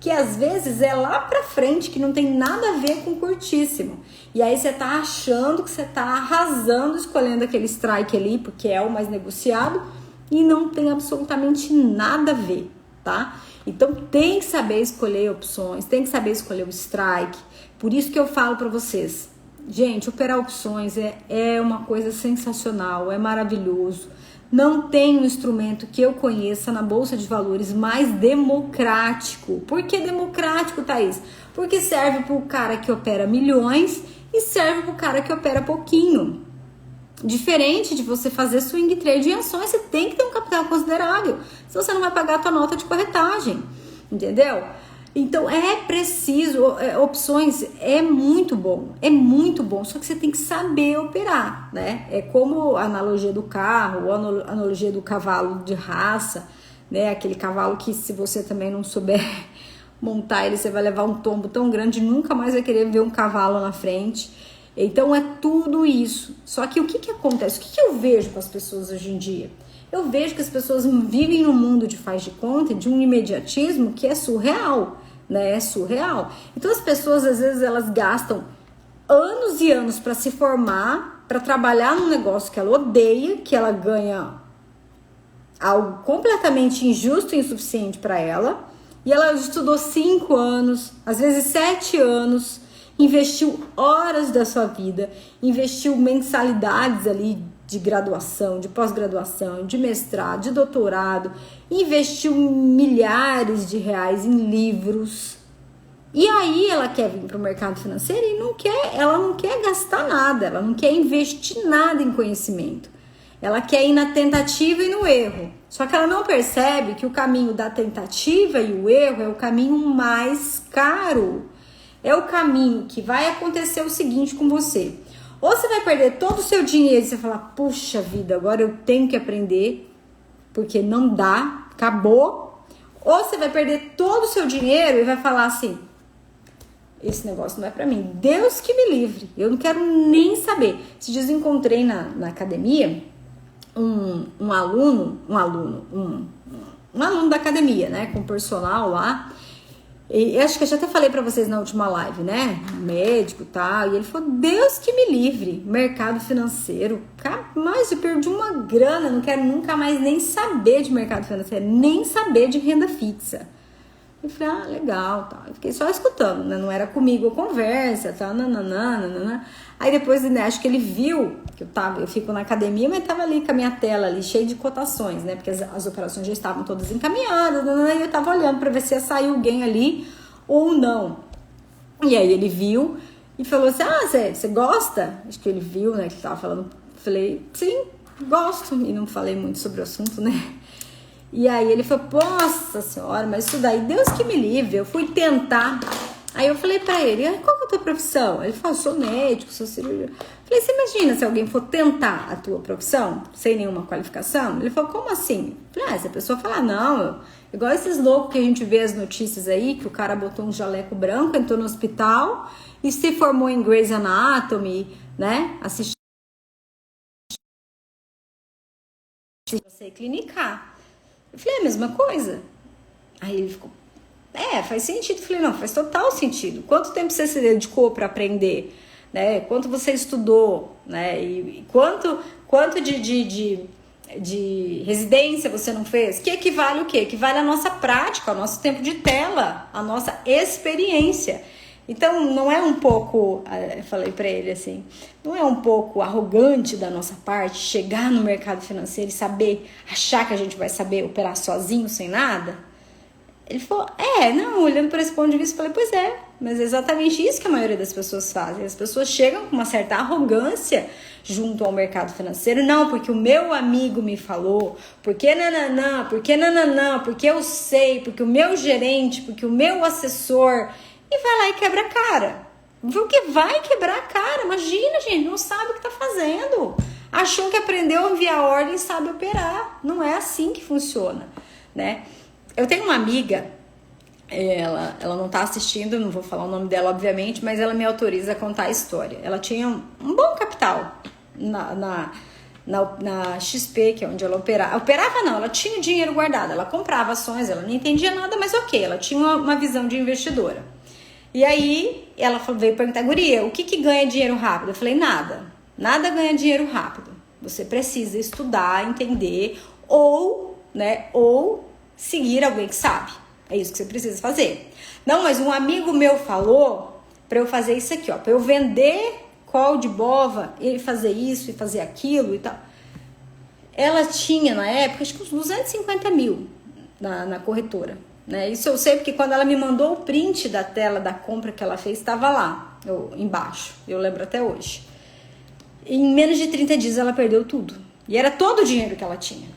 que às vezes é lá pra frente, que não tem nada a ver com curtíssimo. E aí você tá achando que você tá arrasando escolhendo aquele strike ali, porque é o mais negociado, e não tem absolutamente nada a ver, tá? Então tem que saber escolher opções, tem que saber escolher o strike. Por isso que eu falo pra vocês, gente, operar opções é uma coisa sensacional, é maravilhoso. Não tem um instrumento que eu conheça na Bolsa de Valores mais democrático. Por que democrático, Thaís? Porque serve para o cara que opera milhões e serve para o cara que opera pouquinho. Diferente de você fazer swing trade em ações, você tem que ter um capital considerável. Senão você não vai pagar a tua nota de corretagem. Entendeu? Então é preciso, opções é muito bom, só que você tem que saber operar, né? É como a analogia do carro, a analogia do cavalo de raça, né? Aquele cavalo que, se você também não souber montar ele, você vai levar um tombo tão grande, nunca mais vai querer ver um cavalo na frente. Então é tudo isso. Só que o que acontece? O que eu vejo com as pessoas hoje em dia? Eu vejo que as pessoas vivem num mundo de faz de conta, de um imediatismo que é surreal, né? É surreal. Então as pessoas, às vezes, elas gastam anos e anos para se formar, para trabalhar num negócio que ela odeia, que ela ganha algo completamente injusto e insuficiente para ela, e ela estudou 5 anos, às vezes 7 anos, investiu horas da sua vida, investiu mensalidades ali de graduação, de pós-graduação, de mestrado, de doutorado, investiu milhares de reais em livros. E aí ela quer vir para o mercado financeiro e ela não quer gastar nada, ela não quer investir nada em conhecimento. Ela quer ir na tentativa e no erro. Só que ela não percebe que o caminho da tentativa e o erro é o caminho mais caro. É o caminho que vai acontecer o seguinte com você. Ou você vai perder todo o seu dinheiro e você falar, puxa vida, agora eu tenho que aprender, porque não dá, acabou. Ou você vai perder todo o seu dinheiro e vai falar assim, esse negócio não é pra mim, Deus que me livre, eu não quero nem saber. Esses dias eu encontrei na academia um aluno da academia, né, com personal lá. E acho que eu já até falei pra vocês na última live, né? Médico e tal. E ele falou, Deus que me livre, mercado financeiro. Mas eu perdi uma grana, não quero nunca mais nem saber de mercado financeiro, nem saber de renda fixa. Eu falei, legal, tá. Eu fiquei só escutando, né? Não era comigo a conversa, tá? Nananana. Aí depois, né, acho que ele viu que eu fico na academia, mas tava ali com a minha tela ali, cheia de cotações, né? Porque as operações já estavam todas encaminhadas, e eu tava olhando pra ver se ia sair alguém ali ou não. E aí ele viu e falou assim, você gosta? Acho que ele viu, né, que ele tava falando. Falei, sim, gosto. E não falei muito sobre o assunto, né? E aí ele falou, nossa senhora, mas isso daí, Deus que me livre, eu fui tentar. Aí eu falei pra ele, qual que é a tua profissão? Ele falou, sou médico, sou cirurgião. Falei, você imagina se alguém for tentar a tua profissão, sem nenhuma qualificação? Ele falou, como assim? Falei, se a pessoa falar, não, igual esses loucos que a gente vê as notícias aí, que o cara botou um jaleco branco, entrou no hospital e se formou em Grey's Anatomy, né, assistiu você clinicar. Eu falei, é a mesma coisa. Aí ele ficou, faz sentido. Eu falei, não, faz total sentido. Quanto tempo você se dedicou para aprender, né? Quanto você estudou, né? E quanto de residência você não fez? Que equivale o quê? Equivale a nossa prática, ao nosso tempo de tela, a nossa experiência. Então, não é um pouco, eu falei pra ele assim, não é um pouco arrogante da nossa parte chegar no mercado financeiro e achar que a gente vai saber operar sozinho, sem nada? Ele falou, não, olhando por esse ponto de vista, eu falei, pois é, mas é exatamente isso que a maioria das pessoas fazem. As pessoas chegam com uma certa arrogância junto ao mercado financeiro, não, porque o meu amigo me falou, porque nananã, porque eu sei, porque o meu gerente, porque o meu assessor... E vai lá e quebra a cara. Porque vai quebrar a cara. Imagina, gente, não sabe o que tá fazendo. Achou que aprendeu a enviar ordem e sabe operar. Não é assim que funciona, né? Eu tenho uma amiga, ela não tá assistindo, não vou falar o nome dela, obviamente, mas ela me autoriza a contar a história. Ela tinha um bom capital na XP, que é onde ela operava. Operava não, ela tinha o dinheiro guardado. Ela comprava ações, ela não entendia nada, mas ok, ela tinha uma visão de investidora. E aí, ela veio perguntar, guria, o que ganha dinheiro rápido? Eu falei, nada ganha dinheiro rápido. Você precisa estudar, entender, ou seguir alguém que sabe. É isso que você precisa fazer. Não, mas um amigo meu falou pra eu fazer isso aqui, pra eu vender call de bova, ele fazer isso e fazer aquilo e tal. Ela tinha, na época, acho que uns 250 mil na corretora. Né? Isso eu sei porque quando ela me mandou o print da tela da compra que ela fez, estava lá, embaixo. Eu lembro até hoje. Em menos de 30 dias ela perdeu tudo. E era todo o dinheiro que ela tinha.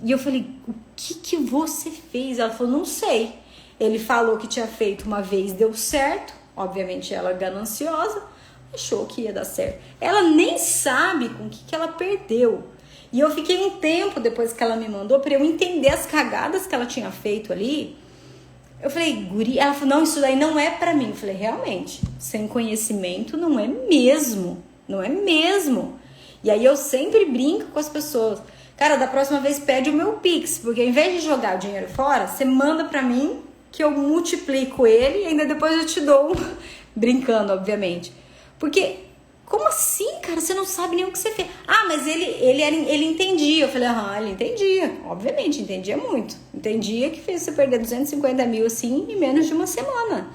E eu falei, o que você fez? Ela falou, não sei. Ele falou que tinha feito uma vez, deu certo. Obviamente ela gananciosa, achou que ia dar certo. Ela nem sabe com o que ela perdeu. E eu fiquei um tempo depois que ela me mandou para eu entender as cagadas que ela tinha feito ali. Eu falei, guri, ela falou, não, isso daí não é pra mim. Eu falei, realmente, sem conhecimento não é mesmo, não é mesmo. E aí eu sempre brinco com as pessoas, cara, da próxima vez pede o meu Pix, porque ao invés de jogar o dinheiro fora, você manda pra mim que eu multiplico ele e ainda depois eu te dou, brincando, obviamente. Porque, como assim, cara? Você não sabe nem o que você fez. Ah, mas ele entendia. Eu falei, ele entendia. Obviamente, entendia muito. Entendia que fez você perder 250 mil, assim, em menos de uma semana.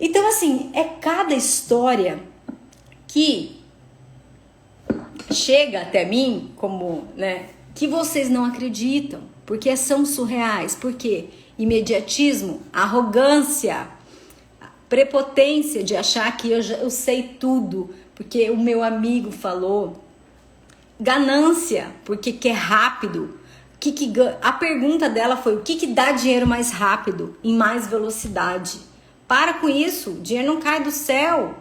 Então, assim, é cada história que chega até mim, como, né, que vocês não acreditam. Porque são surreais. Por quê? Imediatismo, arrogância, prepotência de achar que eu sei tudo, porque o meu amigo falou. Ganância, porque quer rápido. A pergunta dela foi, o que dá dinheiro mais rápido, em mais velocidade? Para com isso, o dinheiro não cai do céu.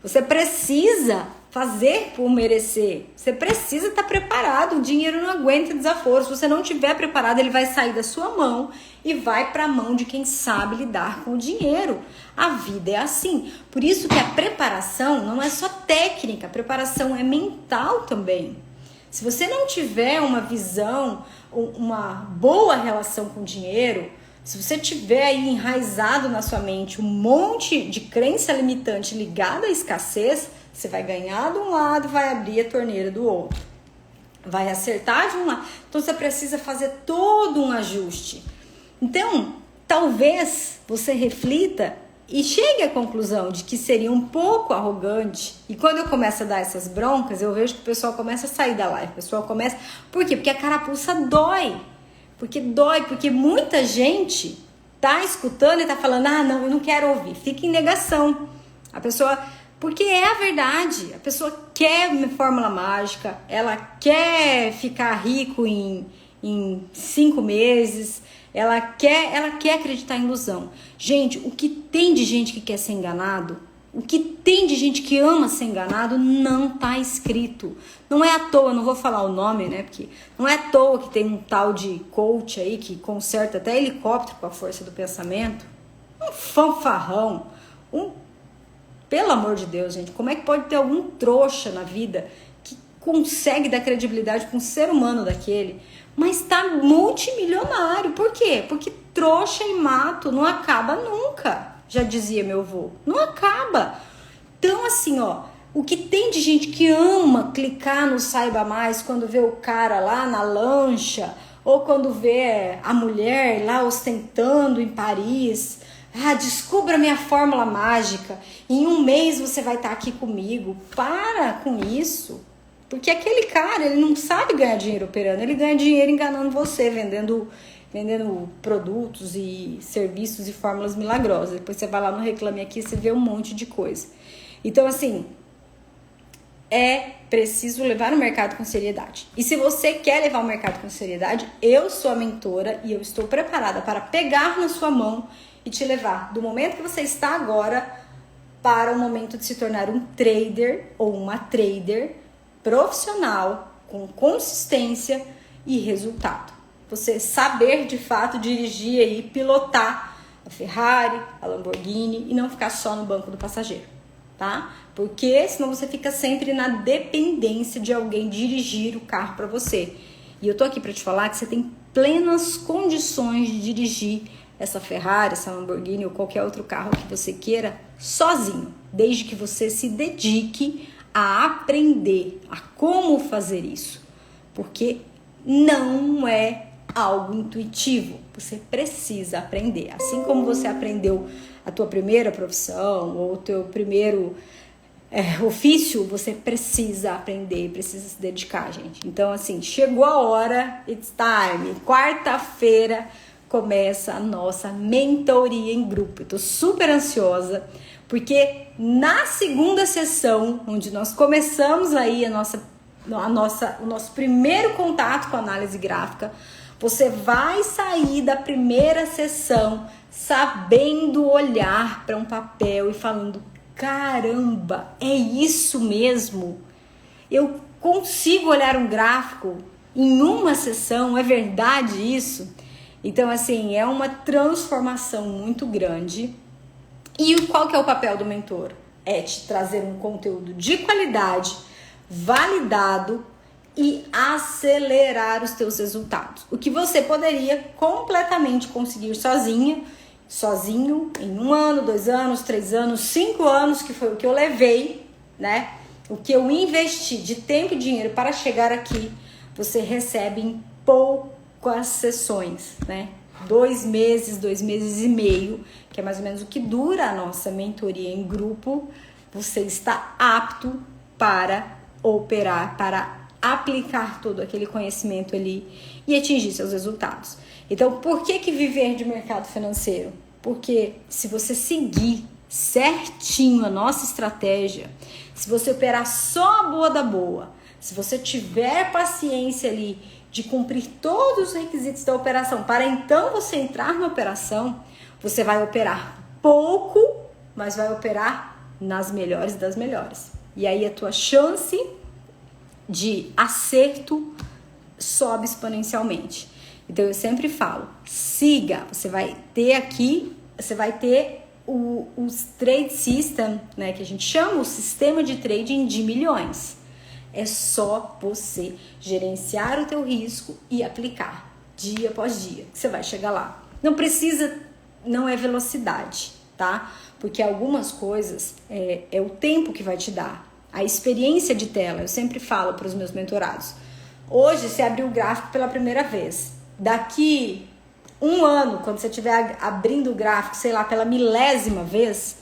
Você precisa fazer por merecer. Você precisa estar preparado. O dinheiro não aguenta desaforo. Se você não estiver preparado, ele vai sair da sua mão e vai para a mão de quem sabe lidar com o dinheiro. A vida é assim. Por isso que a preparação não é só técnica, a preparação é mental também. Se você não tiver uma visão, uma boa relação com o dinheiro, se você tiver aí enraizado na sua mente um monte de crença limitante ligada à escassez, você vai ganhar de um lado, vai abrir a torneira do outro. Vai acertar de um lado. Então você precisa fazer todo um ajuste. Então, talvez você reflita e chegue à conclusão de que seria um pouco arrogante. E quando eu começo a dar essas broncas, eu vejo que o pessoal começa a sair da live. O pessoal começa... Por quê? Porque a carapuça dói. Porque muita gente tá escutando e tá falando, não, eu não quero ouvir. Fica em negação. A pessoa... Porque é a verdade. A pessoa quer uma fórmula mágica, ela quer ficar rico em 5 meses, ela quer acreditar em ilusão. Gente, o que tem de gente que quer ser enganado, o que tem de gente que ama ser enganado, não tá escrito. Não é à toa, não vou falar o nome, né? Porque não é à toa que tem um tal de coach aí que conserta até helicóptero com a força do pensamento. Um fanfarrão, pelo amor de Deus, gente, como é que pode ter algum trouxa na vida que consegue dar credibilidade para um ser humano daquele, mas tá multimilionário? Por quê? Porque trouxa e mato não acaba nunca, já dizia meu avô. Não acaba. Então, assim, o que tem de gente que ama clicar no Saiba Mais quando vê o cara lá na lancha, ou quando vê a mulher lá ostentando em Paris... descubra minha fórmula mágica. Em 1 mês você vai estar aqui comigo. Para com isso. Porque aquele cara, ele não sabe ganhar dinheiro operando. Ele ganha dinheiro enganando você, vendendo produtos e serviços e fórmulas milagrosas. Depois você vai lá no Reclame Aqui e você vê um monte de coisa. Então, assim, é preciso levar o mercado com seriedade. E se você quer levar o mercado com seriedade, eu sou a mentora e eu estou preparada para pegar na sua mão e te levar do momento que você está agora para o momento de se tornar um trader ou uma trader profissional com consistência e resultado. Você saber de fato dirigir e pilotar a Ferrari, a Lamborghini e não ficar só no banco do passageiro, tá? Porque senão você fica sempre na dependência de alguém dirigir o carro para você. E eu tô aqui para te falar que você tem plenas condições de dirigir essa Ferrari, essa Lamborghini ou qualquer outro carro que você queira sozinho, desde que você se dedique a aprender a como fazer isso, porque não é algo intuitivo, você precisa aprender, assim como você aprendeu a tua primeira profissão ou o teu primeiro ofício, você precisa aprender, precisa se dedicar, gente. Então, assim, chegou a hora, it's time, quarta-feira começa a nossa mentoria em grupo. Eu tô super ansiosa, porque na segunda sessão, onde nós começamos aí o nosso primeiro contato com a análise gráfica, você vai sair da primeira sessão sabendo olhar para um papel e falando, caramba, é isso mesmo? Eu consigo olhar um gráfico em uma sessão, é verdade isso? Então, assim, é uma transformação muito grande. E qual que é o papel do mentor? É te trazer um conteúdo de qualidade, validado e acelerar os teus resultados. O que você poderia completamente conseguir sozinho, em 1 ano, 2 anos, 3 anos, 5 anos, que foi o que eu levei, né? O que eu investi de tempo e dinheiro para chegar aqui, você recebe em poucas sessões, né? 2 meses, 2 meses e meio, que é mais ou menos o que dura a nossa mentoria em grupo, você está apto para operar, para aplicar todo aquele conhecimento ali e atingir seus resultados. Então, por que viver de mercado financeiro? Porque se você seguir certinho a nossa estratégia, se você operar só a boa da boa, se você tiver paciência ali de cumprir todos os requisitos da operação, para então você entrar na operação, você vai operar pouco, mas vai operar nas melhores das melhores. E aí a tua chance de acerto sobe exponencialmente. Então eu sempre falo, siga, você vai ter aqui, você vai ter os trade system, né, que a gente chama o sistema de trading de milhões. É só você gerenciar o teu risco e aplicar dia após dia, que você vai chegar lá. Não precisa, não é velocidade, tá? Porque algumas coisas é o tempo que vai te dar. A experiência de tela, eu sempre falo para os meus mentorados. Hoje você abriu o gráfico pela primeira vez. Daqui 1 ano, quando você estiver abrindo o gráfico, sei lá, pela milésima vez,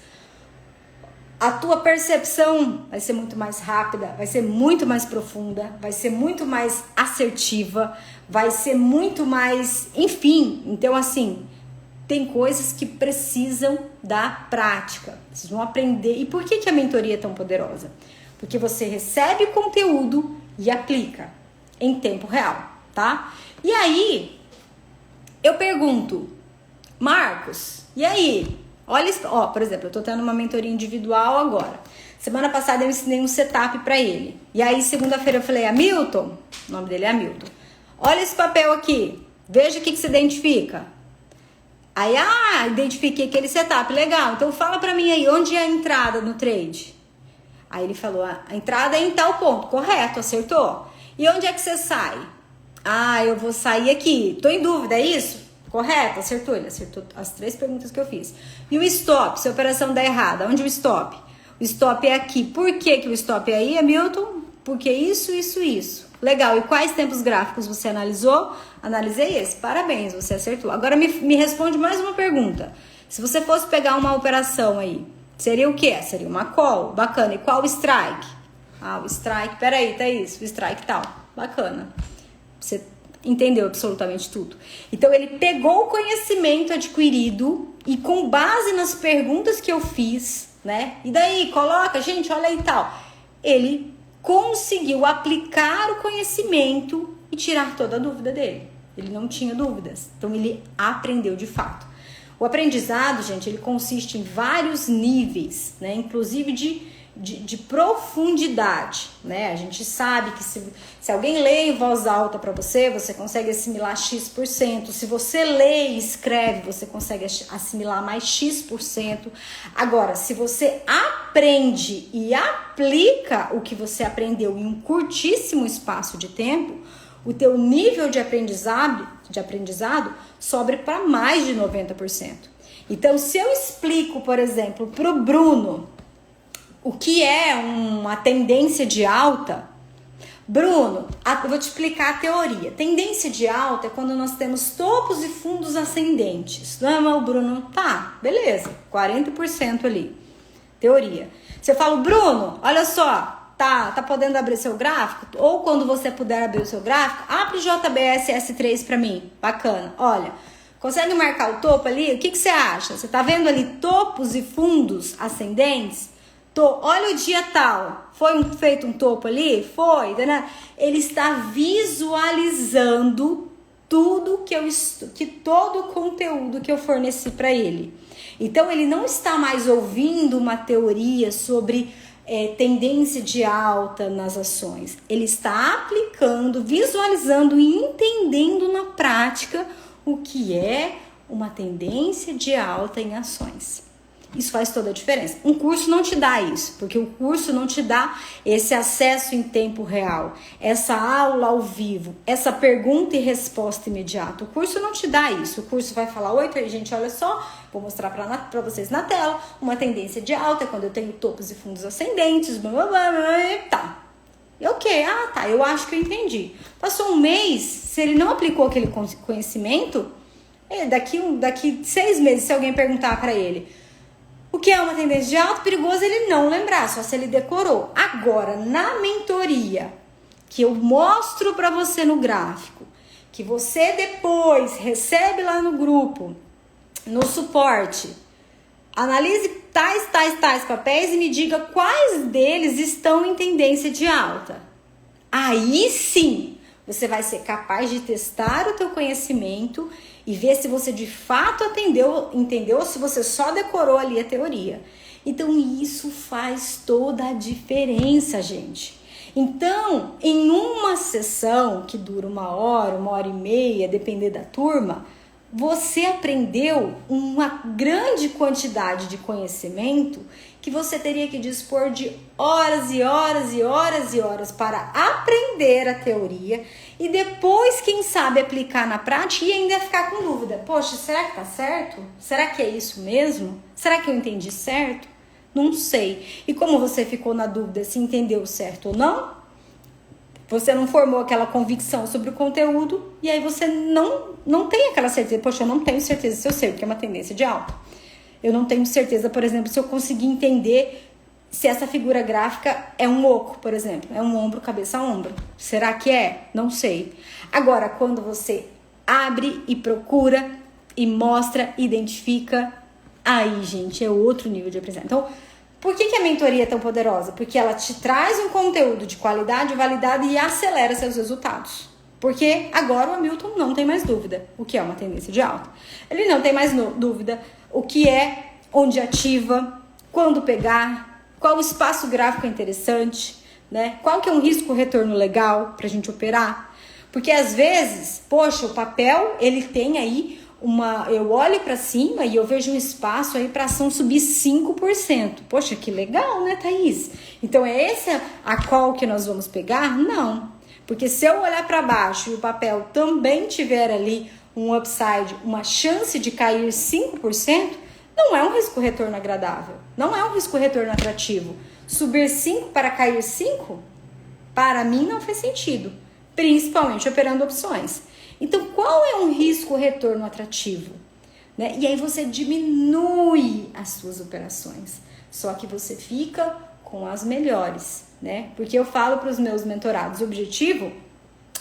a tua percepção vai ser muito mais rápida, vai ser muito mais profunda, vai ser muito mais assertiva, vai ser muito mais... Enfim, então assim, tem coisas que precisam da prática, precisam aprender. E por que a mentoria é tão poderosa? Porque você recebe conteúdo e aplica em tempo real, tá? E aí, eu pergunto, Marcos, e aí? Olha, ó, por exemplo, eu tô tendo uma mentoria individual agora. Semana passada eu ensinei um setup pra ele. E aí, segunda-feira eu falei, Hamilton, o nome dele é Hamilton, olha esse papel aqui, veja o que se identifica. Aí, identifiquei aquele setup, legal, então fala pra mim aí, onde é a entrada no trade? Aí ele falou, a entrada é em tal ponto, correto, acertou. E onde é que você sai? Eu vou sair aqui, tô em dúvida, é isso? Correto, acertou, ele acertou as 3 perguntas que eu fiz. E o stop, se a operação der errada, onde o stop? O stop é aqui. Por que o stop é aí, Hamilton? Porque isso. Legal, e quais tempos gráficos você analisou? Analisei esse, parabéns, você acertou. Agora me responde mais uma pergunta. Se você fosse pegar uma operação aí, seria o quê? Seria uma call, bacana. E qual o strike? O strike, peraí, tá isso, o strike tal, bacana. Você entendeu absolutamente tudo. Então ele pegou o conhecimento adquirido e com base nas perguntas que eu fiz, né? E daí, coloca, gente, olha aí e tal. Ele conseguiu aplicar o conhecimento e tirar toda a dúvida dele. Ele não tinha dúvidas. Então ele aprendeu de fato. O aprendizado, gente, ele consiste em vários níveis, né? Inclusive de profundidade, né? A gente sabe que se alguém lê em voz alta para você, você consegue assimilar X%. Se você lê e escreve, você consegue assimilar mais X%. Agora, se você aprende e aplica o que você aprendeu em um curtíssimo espaço de tempo, o teu nível de aprendizado sobe para mais de 90%. Então, se eu explico, por exemplo, para o Bruno o que é uma tendência de alta, Bruno, eu vou te explicar a teoria. Tendência de alta é quando nós temos topos e fundos ascendentes. Não é o Bruno? Tá, beleza, 40% ali. Teoria. Você fala, Bruno, olha só, tá podendo abrir seu gráfico? Ou quando você puder abrir o seu gráfico, abre o JBS S3 para mim. Bacana. Olha, consegue marcar o topo ali? O que você acha? Você tá vendo ali topos e fundos ascendentes? Olha o dia tal, foi feito um topo ali? Foi, né? Ele está visualizando tudo todo o conteúdo que eu forneci para ele. Então ele não está mais ouvindo uma teoria sobre tendência de alta nas ações. Ele está aplicando, visualizando e entendendo na prática o que é uma tendência de alta em ações. Isso faz toda a diferença. Um curso não te dá isso, porque o curso não te dá esse acesso em tempo real, essa aula ao vivo, essa pergunta e resposta imediata. O curso não te dá isso. O curso vai falar: oi, gente, olha só, vou mostrar para vocês na tela uma tendência de alta quando eu tenho topos e fundos ascendentes, blá, blá, blá, blá, tá. E ok, tá, eu acho que eu entendi. Passou um mês, se ele não aplicou aquele conhecimento, daqui 6 meses, se alguém perguntar para ele o que é uma tendência de alta, perigoso ele não lembrar, só se ele decorou. Agora, na mentoria, que eu mostro para você no gráfico, que você depois recebe lá no grupo, no suporte, analise tais papéis e me diga quais deles estão em tendência de alta. Aí sim, você vai ser capaz de testar o teu conhecimento e ver se você de fato entendeu ou se você só decorou ali a teoria. Então isso faz toda a diferença, gente. Então, em uma sessão que dura 1 hora, 1 hora e meia, depender da turma, você aprendeu uma grande quantidade de conhecimento que você teria que dispor de horas e horas e horas e horas para aprender a teoria e depois, quem sabe, aplicar na prática e ainda ficar com dúvida. Poxa, será que tá certo? Será que é isso mesmo? Será que eu entendi certo? Não sei. E como você ficou na dúvida se entendeu certo ou não, você não formou aquela convicção sobre o conteúdo e aí você não tem aquela certeza. Poxa, eu não tenho certeza se eu sei o que é uma tendência de alta. Eu não tenho certeza, por exemplo, se eu conseguir entender se essa figura gráfica é um oco, por exemplo. É um ombro, cabeça, ombro. Será que é? Não sei. Agora, quando você abre e procura e mostra, identifica, aí, gente, é outro nível de aprendizagem. Então, por que a mentoria é tão poderosa? Porque ela te traz um conteúdo de qualidade, validado e acelera seus resultados. Porque agora o Hamilton não tem mais dúvida o que é uma tendência de alta. Ele não tem mais dúvida o que é, onde ativa, quando pegar, qual o espaço gráfico é interessante, né? Qual que é um risco-retorno legal para a gente operar. Porque às vezes, poxa, o papel ele tem aí eu olho para cima e eu vejo um espaço aí para ação subir 5%. Poxa, que legal, né, Thaís? Então é essa a qual que nós vamos pegar? Não. Porque se eu olhar para baixo e o papel também tiver ali um upside, uma chance de cair 5%, não é um risco-retorno agradável. Não é um risco-retorno atrativo. Subir 5 para cair 5, para mim não faz sentido. Principalmente operando opções. Então, qual é um risco-retorno atrativo? Né? E aí você diminui as suas operações. Só que você fica com as melhores, né? Porque eu falo para os meus mentorados, o objetivo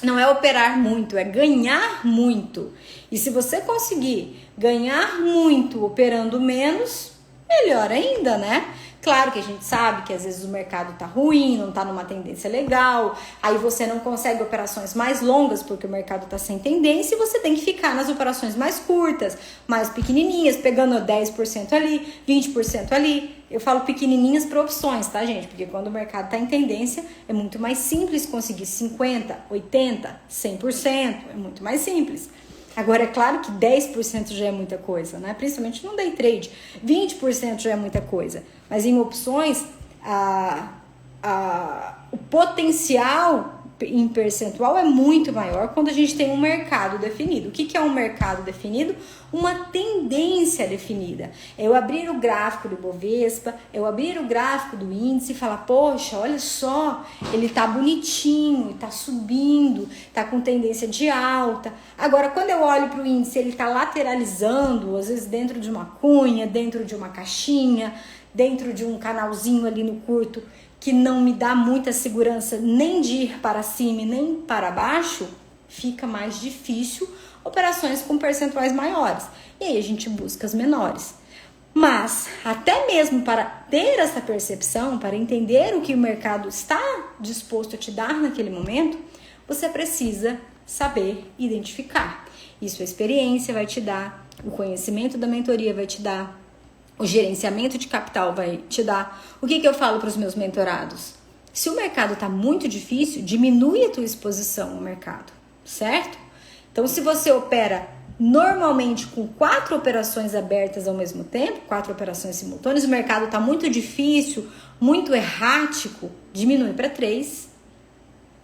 não é operar muito, é ganhar muito. E se você conseguir ganhar muito operando menos, melhor ainda, né? Claro que a gente sabe que às vezes o mercado tá ruim, não tá numa tendência legal, aí você não consegue operações mais longas porque o mercado tá sem tendência e você tem que ficar nas operações mais curtas, mais pequenininhas, pegando 10% ali, 20% ali. Eu falo pequenininhas para opções, tá, gente? Porque quando o mercado tá em tendência, é muito mais simples conseguir 50%, 80%, 100%, é muito mais simples. Agora, é claro que 10% já é muita coisa, né? Principalmente no day trade. 20% já é muita coisa. Mas em opções, o potencial em percentual é muito maior quando a gente tem um mercado definido. O que é um mercado definido? Uma tendência definida. Eu abrir o gráfico do Ibovespa, eu abrir o gráfico do índice e falar, poxa, olha só, ele tá bonitinho, tá subindo, tá com tendência de alta. Agora, quando eu olho para o índice, ele tá lateralizando, às vezes dentro de uma cunha, dentro de uma caixinha, dentro de um canalzinho ali no curto, que não me dá muita segurança nem de ir para cima e nem para baixo, fica mais difícil operações com percentuais maiores. E aí a gente busca as menores. Mas, até mesmo para ter essa percepção, para entender o que o mercado está disposto a te dar naquele momento, você precisa saber identificar. Isso a experiência vai te dar, o conhecimento da mentoria vai te dar, o gerenciamento de capital vai te dar. O que eu falo para os meus mentorados? Se o mercado está muito difícil, diminui a tua exposição ao mercado, certo? Então, se você opera normalmente com 4 operações abertas ao mesmo tempo, 4 operações simultâneas, o mercado está muito difícil, muito errático, diminui para 3.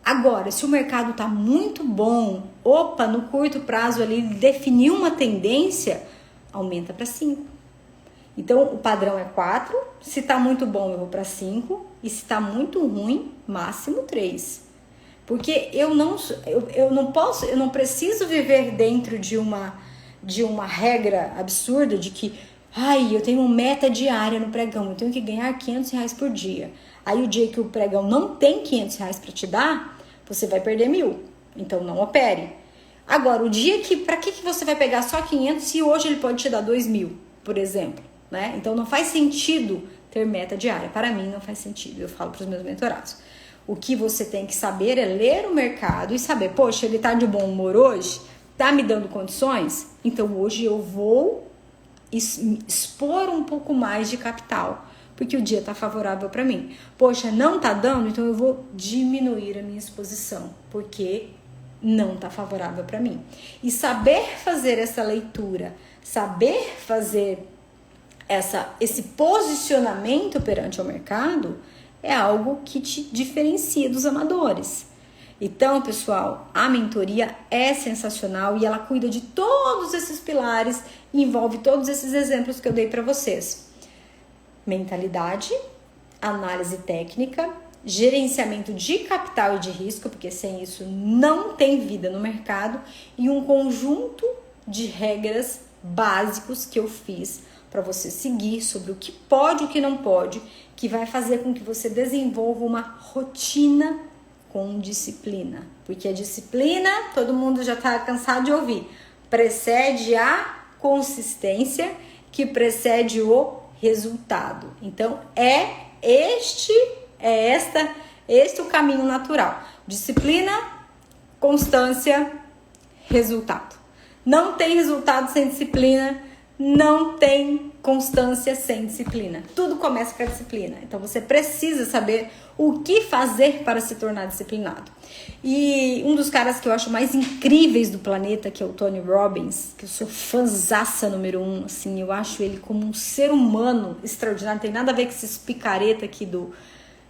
Agora, se o mercado está muito bom, no curto prazo ali definiu uma tendência, aumenta para 5. Então, o padrão é 4, se está muito bom eu vou para 5, e se está muito ruim, máximo 3. Porque eu não preciso viver dentro de uma regra absurda de que, eu tenho uma meta diária no pregão, eu tenho que ganhar R$500 por dia. Aí o dia que o pregão não tem R$500 para te dar, você vai perder 1.000. Então não opere. Agora, o dia que, para que você vai pegar só 500 se hoje ele pode te dar 2.000, por exemplo, né? Então não faz sentido ter meta diária. Para mim não faz sentido, eu falo para os meus mentorados. O que você tem que saber é ler o mercado e saber, poxa, ele tá de bom humor hoje? Tá me dando condições? Então hoje eu vou expor um pouco mais de capital, porque o dia tá favorável para mim. Poxa, não tá dando? Então eu vou diminuir a minha exposição, porque não tá favorável para mim. E saber fazer essa leitura, saber fazer esse posicionamento perante o mercado é algo que te diferencia dos amadores. Então, pessoal, a mentoria é sensacional e ela cuida de todos esses pilares, envolve todos esses exemplos que eu dei para vocês. Mentalidade, análise técnica, gerenciamento de capital e de risco, porque sem isso não tem vida no mercado, e um conjunto de regras básicos que eu fiz para você seguir sobre o que pode e o que não pode, que vai fazer com que você desenvolva uma rotina com disciplina. Porque a disciplina, todo mundo já está cansado de ouvir, precede a consistência, que precede o resultado. Então, este o caminho natural. Disciplina, constância, resultado. Não tem resultado sem disciplina, não tem constância sem disciplina. Tudo começa com a disciplina. Então você precisa saber o que fazer para se tornar disciplinado. E um dos caras que eu acho mais incríveis do planeta, que é o Tony Robbins, que eu sou fãzaça número 1, assim, eu acho ele como um ser humano extraordinário. Não tem nada a ver com esses picareta aqui do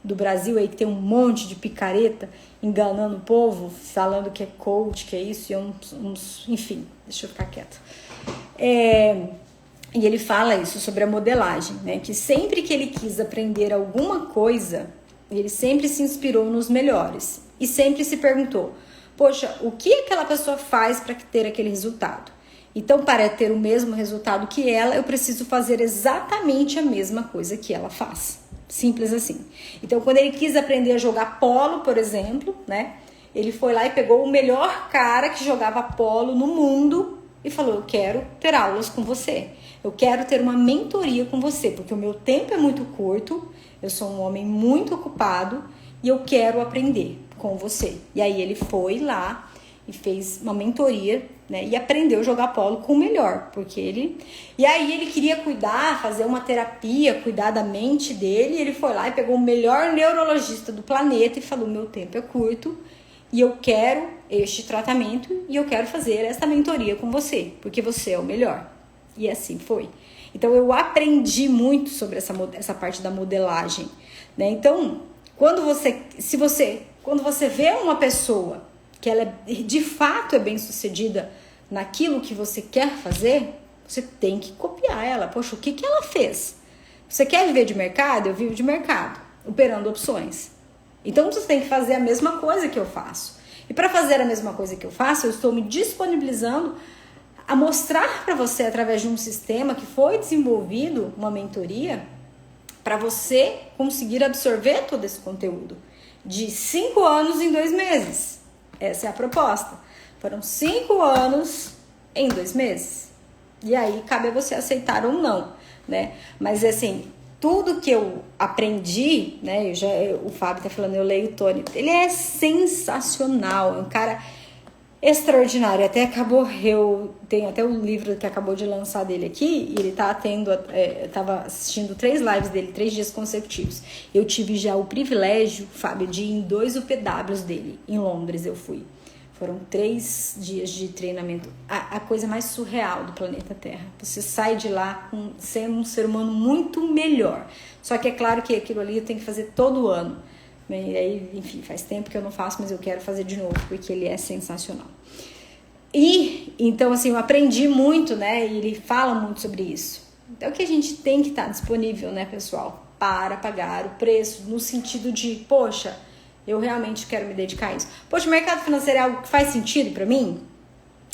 Brasil aí, que tem um monte de picareta enganando o povo, falando que é coach, que é isso, e enfim, deixa eu ficar quieta. E ele fala isso sobre a modelagem, né? Que sempre que ele quis aprender alguma coisa, ele sempre se inspirou nos melhores e sempre se perguntou, poxa, o que aquela pessoa faz para ter aquele resultado? Então, para ter o mesmo resultado que ela, eu preciso fazer exatamente a mesma coisa que ela faz. Simples assim. Então, quando ele quis aprender a jogar polo, por exemplo, né? Ele foi lá e pegou o melhor cara que jogava polo no mundo e falou, eu quero ter aulas com você. Eu quero ter uma mentoria com você, porque o meu tempo é muito curto, eu sou um homem muito ocupado e eu quero aprender com você. E aí ele foi lá e fez uma mentoria, né? E aprendeu a jogar polo com o melhor, E aí ele queria cuidar, fazer uma terapia, cuidar da mente dele, e ele foi lá e pegou o melhor neurologista do planeta e falou, meu tempo é curto e eu quero este tratamento e eu quero fazer essa mentoria com você, porque você é o melhor. E assim foi. Então eu aprendi muito sobre essa parte da modelagem, né? Então, quando você vê uma pessoa que ela de fato é bem sucedida naquilo que você quer fazer, você tem que copiar ela. Poxa, o que ela fez? Você quer viver de mercado? Eu vivo de mercado, operando opções. Então você tem que fazer a mesma coisa que eu faço. E para fazer a mesma coisa que eu faço, eu estou me disponibilizando a mostrar para você, através de um sistema que foi desenvolvido, uma mentoria, para você conseguir absorver todo esse conteúdo. De 5 anos em 2 meses. Essa é a proposta. Foram 5 anos em 2 meses. E aí cabe a você aceitar ou não, né? Mas assim, tudo que eu aprendi, né? O Fábio tá falando, eu leio o Tony. Ele é sensacional, é um cara extraordinário. Até eu tenho até o livro que acabou de lançar dele aqui, e ele tá tava assistindo 3 lives dele, 3 dias consecutivos. Eu tive já o privilégio, Fábio, de ir em 2 UPWs dele, em Londres eu fui. Foram 3 dias de treinamento, a coisa mais surreal do planeta Terra. Você sai de lá sendo um ser humano muito melhor. Só que é claro que aquilo ali eu tenho que fazer todo ano. E aí, enfim, faz tempo que eu não faço, mas eu quero fazer de novo, porque ele é sensacional. E, então, assim, eu aprendi muito, né? E ele fala muito sobre isso. Então, o que a gente tem que estar disponível, né, pessoal? Para pagar o preço, no sentido de, poxa, eu realmente quero me dedicar a isso. Poxa, o mercado financeiro é algo que faz sentido para mim?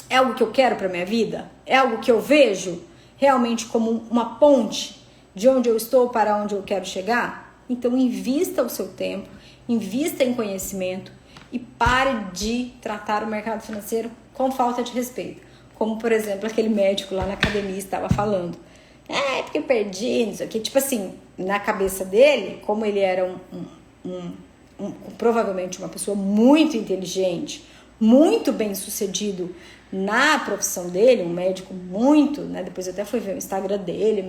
É algo que eu quero para minha vida? É algo que eu vejo realmente como uma ponte de onde eu estou para onde eu quero chegar? Então, invista o seu tempo, invista em conhecimento e pare de tratar o mercado financeiro com falta de respeito. Como, por exemplo, aquele médico lá na academia estava falando. É porque eu perdi, não sei o que. Tipo assim, na cabeça dele, como ele era provavelmente uma pessoa muito inteligente, muito bem sucedido na profissão dele, um médico muito, né? Depois eu até fui ver o Instagram dele,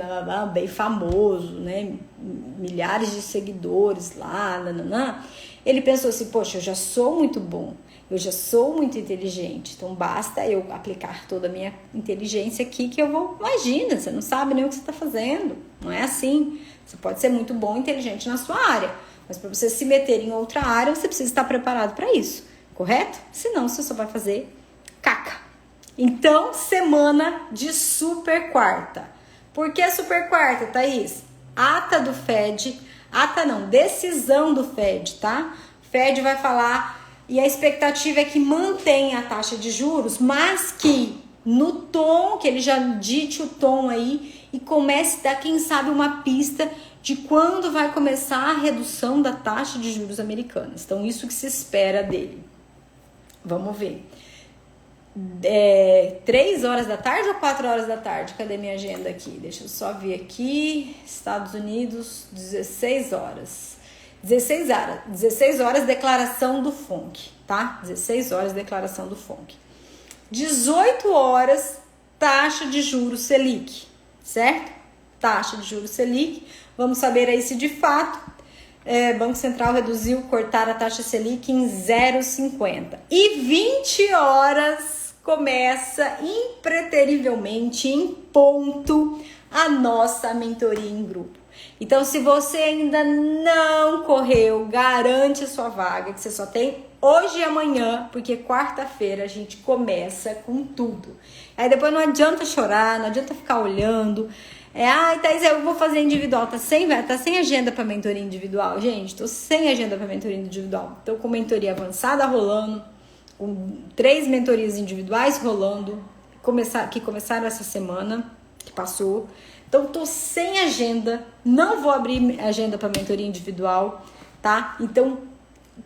bem famoso, né? Milhares de seguidores lá, nananã. Ele pensou assim, poxa, eu já sou muito bom, eu já sou muito inteligente, então basta eu aplicar toda a minha inteligência aqui que eu vou... Imagina, você não sabe nem o que você está fazendo, não é assim. Você pode ser muito bom e inteligente na sua área, mas para você se meter em outra área, você precisa estar preparado para isso, correto? Senão você só vai fazer caca. Então, semana de super quarta. Por que super quarta, Thaís? Ata do Fed, decisão do Fed, tá? Fed vai falar e a expectativa é que mantenha a taxa de juros, mas que no tom, que ele já dite o tom aí e comece a dar, quem sabe, uma pista de quando vai começar a redução da taxa de juros americanas. Então, isso que se espera dele. Vamos ver. 3 horas da tarde ou 4 horas da tarde? Cadê minha agenda aqui? Deixa eu só ver aqui. Estados Unidos, 16 horas. 16 horas, declaração do FONC, tá? 16 horas, declaração do FONC. 18 horas, taxa de juros Selic, certo? Taxa de juros Selic. Vamos saber aí se de fato Banco Central reduziu, cortar a taxa Selic em 0,50. E 20 horas começa impreterivelmente, em ponto, a nossa mentoria em grupo. Então, se você ainda não correu, garante a sua vaga, que você só tem hoje e amanhã, porque quarta-feira a gente começa com tudo. Aí depois não adianta chorar, não adianta ficar olhando. Thaís, eu vou fazer individual. Tá sem agenda para mentoria individual, gente? Tô sem agenda para mentoria individual. Tô com mentoria avançada rolando, com 3 mentorias individuais rolando, que começaram essa semana, que passou. Então, tô sem agenda, não vou abrir agenda para mentoria individual, tá? Então,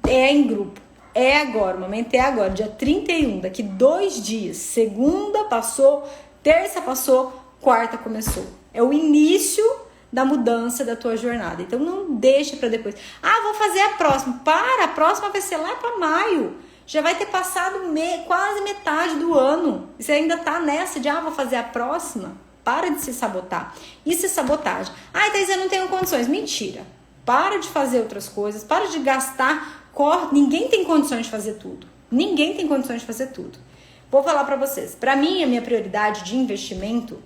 é em grupo. É agora, o momento é agora, dia 31, daqui 2 dias. Segunda passou, terça passou, quarta começou. É o início da mudança da tua jornada. Então, não deixa para depois. Vou fazer a próxima. A próxima vai ser lá para maio. Já vai ter passado quase metade do ano. E você ainda tá nessa de, vou fazer a próxima. Para de se sabotar. Isso é sabotagem. Thaís, eu não tenho condições. Mentira. Para de fazer outras coisas. Para de gastar. Ninguém tem condições de fazer tudo. Ninguém tem condições de fazer tudo. Vou falar para vocês. Para mim, a minha prioridade de investimento,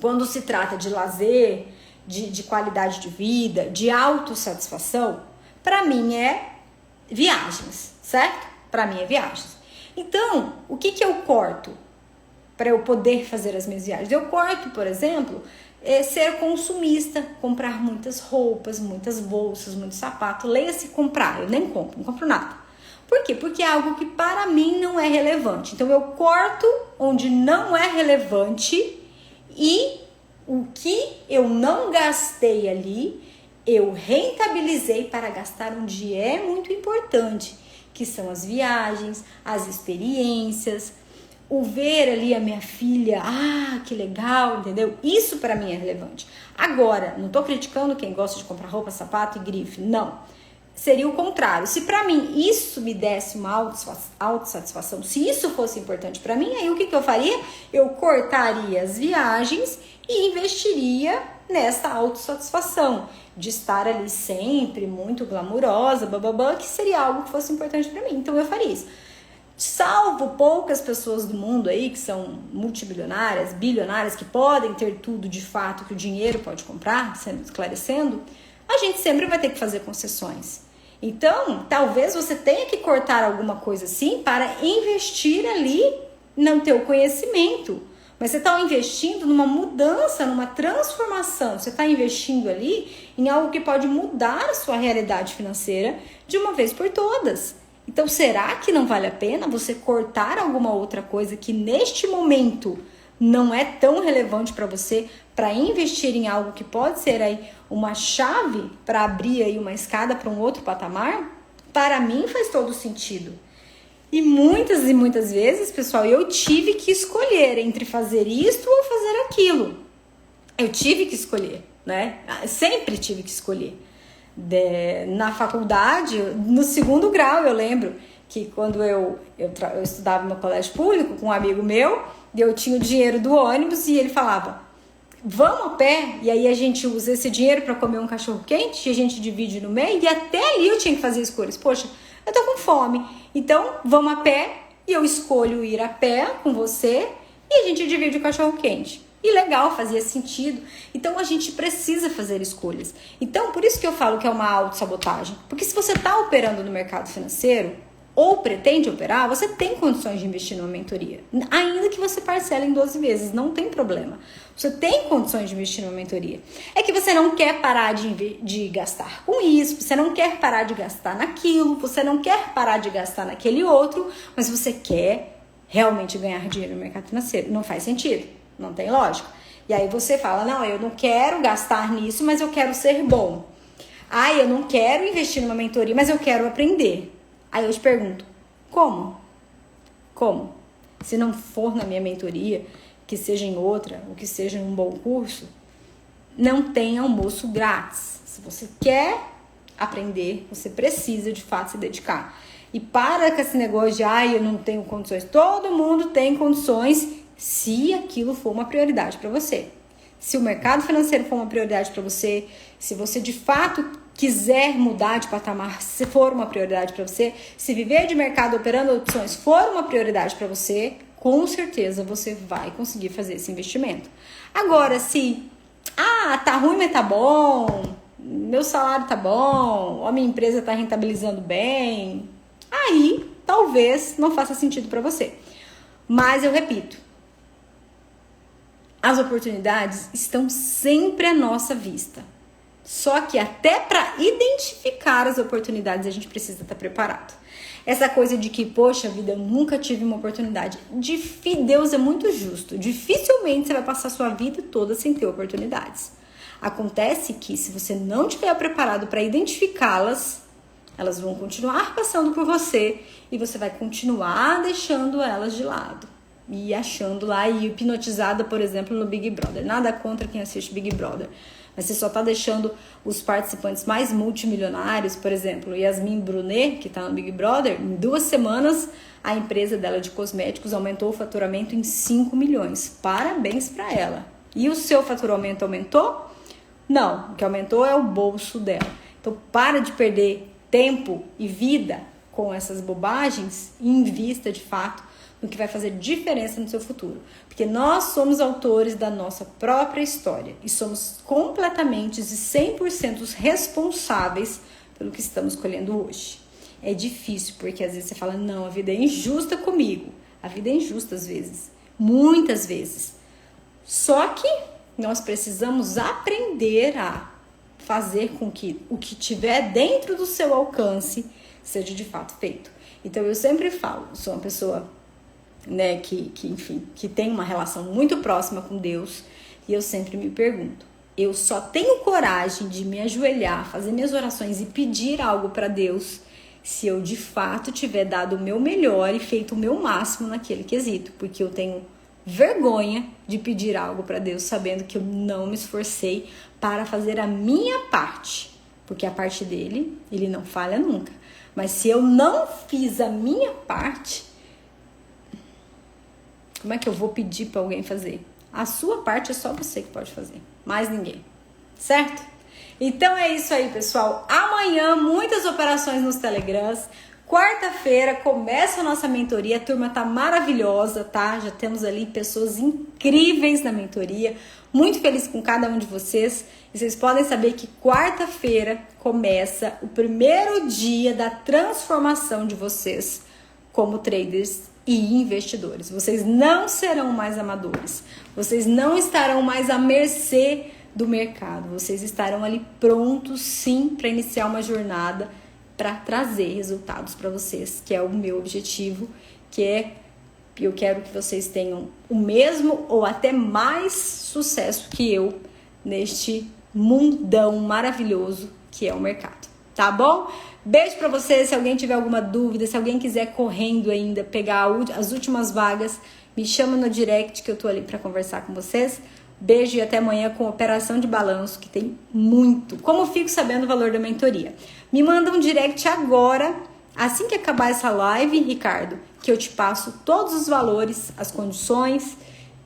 quando se trata de lazer, de qualidade de vida, de autossatisfação, para mim é viagens, certo? Para mim é viagens. Então, o que eu corto para eu poder fazer as minhas viagens? Eu corto, por exemplo, ser consumista, comprar muitas roupas, muitas bolsas, muito sapato. Leia-se comprar, eu nem compro, não compro nada. Por quê? Porque é algo que para mim não é relevante. Então eu corto onde não é relevante e o que eu não gastei ali, eu rentabilizei para gastar onde é muito importante, que são as viagens, as experiências, o ver ali a minha filha, que legal, entendeu? Isso para mim é relevante. Agora, não tô criticando quem gosta de comprar roupa, sapato e grife, não. Seria o contrário. Se para mim isso me desse uma autossatisfação, se isso fosse importante para mim, aí o que eu faria? Eu cortaria as viagens e investiria nessa autossatisfação, de estar ali sempre muito glamurosa, que seria algo que fosse importante para mim. Então eu faria isso. Salvo poucas pessoas do mundo aí que são multibilionárias, bilionárias, que podem ter tudo de fato que o dinheiro pode comprar, sendo esclarecendo, a gente sempre vai ter que fazer concessões. Então, talvez você tenha que cortar alguma coisa assim para investir ali no teu conhecimento. Mas você está investindo numa mudança, numa transformação. Você está investindo ali em algo que pode mudar a sua realidade financeira de uma vez por todas. Então, será que não vale a pena você cortar alguma outra coisa que neste momento não é tão relevante para você, para investir em algo que pode ser aí uma chave para abrir aí uma escada para um outro patamar? Para mim faz todo sentido. E muitas vezes, pessoal, eu tive que escolher entre fazer isto ou fazer aquilo. Eu tive que escolher, né? Sempre tive que escolher. Na faculdade, no 2º grau, eu lembro que quando eu estudava no colégio público com um amigo meu, eu tinha o dinheiro do ônibus e ele falava, vamos a pé, e aí a gente usa esse dinheiro para comer um cachorro quente e a gente divide no meio, e até ali eu tinha que fazer escolhas. Poxa, eu tô com fome, então vamos a pé e eu escolho ir a pé com você e a gente divide o cachorro quente. E legal, fazia sentido. Então a gente precisa fazer escolhas. Então por isso que eu falo que é uma autossabotagem. Porque se você está operando no mercado financeiro ou pretende operar, você tem condições de investir numa mentoria. Ainda que você parcele em 12 vezes, não tem problema. Você tem condições de investir numa mentoria. É que você não quer parar de gastar com isso, você não quer parar de gastar naquilo, você não quer parar de gastar naquele outro, mas você quer realmente ganhar dinheiro no mercado financeiro. Não faz sentido, não tem lógica. E aí você fala, não, eu não quero gastar nisso, mas eu quero ser bom. Ah, eu não quero investir numa mentoria, mas eu quero aprender. Aí eu te pergunto, como? Como? Se não for na minha mentoria, que seja em outra, ou que seja em um bom curso, não tem almoço grátis. Se você quer aprender, você precisa de fato se dedicar. E para com esse negócio de, eu não tenho condições. Todo mundo tem condições se aquilo for uma prioridade para você. Se o mercado financeiro for uma prioridade para você, se você de fato quiser mudar de patamar, se for uma prioridade para você, se viver de mercado operando opções for uma prioridade para você, com certeza você vai conseguir fazer esse investimento. Agora, se, tá ruim, mas tá bom, meu salário tá bom, a minha empresa tá rentabilizando bem, aí talvez não faça sentido para você. Mas eu repito, as oportunidades estão sempre à nossa vista. Só que até para identificar as oportunidades a gente precisa estar preparado. Essa coisa de que, poxa vida, eu nunca tive uma oportunidade. Deus é muito justo. Dificilmente você vai passar a sua vida toda sem ter oportunidades. Acontece que se você não estiver preparado para identificá-las, elas vão continuar passando por você e você vai continuar deixando elas de lado. E achando lá e hipnotizada, por exemplo, no Big Brother. Nada contra quem assiste Big Brother. Mas você só está deixando os participantes mais multimilionários, por exemplo, Yasmin Brunet, que está no Big Brother, em 2 semanas a empresa dela de cosméticos aumentou o faturamento em 5 milhões. Parabéns para ela. E o seu faturamento aumentou? Não, o que aumentou é o bolso dela. Então para de perder tempo e vida com essas bobagens e invista de fato no que vai fazer diferença no seu futuro. Porque nós somos autores da nossa própria história e somos completamente e 100% responsáveis pelo que estamos colhendo hoje. É difícil, porque às vezes você fala, não, a vida é injusta comigo. A vida é injusta às vezes, muitas vezes. Só que nós precisamos aprender a fazer com que o que tiver dentro do seu alcance seja de fato feito. Então eu sempre falo, sou uma pessoa que tem uma relação muito próxima com Deus, e eu sempre me pergunto, eu só tenho coragem de me ajoelhar, fazer minhas orações e pedir algo para Deus se eu de fato tiver dado o meu melhor e feito o meu máximo naquele quesito, porque eu tenho vergonha de pedir algo para Deus sabendo que eu não me esforcei para fazer a minha parte, porque a parte dele, ele não falha nunca. Mas se eu não fiz a minha parte, como é que eu vou pedir para alguém fazer? A sua parte é só você que pode fazer, mais ninguém, certo? Então é isso aí, pessoal. Amanhã, muitas operações nos Telegrams. Quarta-feira começa a nossa mentoria, a turma tá maravilhosa, tá? Já temos ali pessoas incríveis na mentoria, muito feliz com cada um de vocês. E vocês podem saber que quarta-feira começa o primeiro dia da transformação de vocês como traders e investidores. Vocês não serão mais amadores, vocês não estarão mais à mercê do mercado, vocês estarão ali prontos sim para iniciar uma jornada para trazer resultados para vocês, que é o meu objetivo, que é eu quero que vocês tenham o mesmo ou até mais sucesso que eu neste mundão maravilhoso que é o mercado, tá bom? Beijo pra vocês. Se alguém tiver alguma dúvida, se alguém quiser correndo ainda pegar as últimas vagas, me chama no direct que eu tô ali pra conversar com vocês. Beijo e até amanhã com operação de balanço, que tem muito. Como eu fico sabendo o valor da mentoria? Me manda um direct agora, assim que acabar essa live, Ricardo, que eu te passo todos os valores, as condições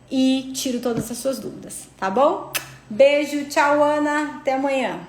e tiro todas as suas dúvidas, tá bom? Beijo, tchau, Ana, até amanhã.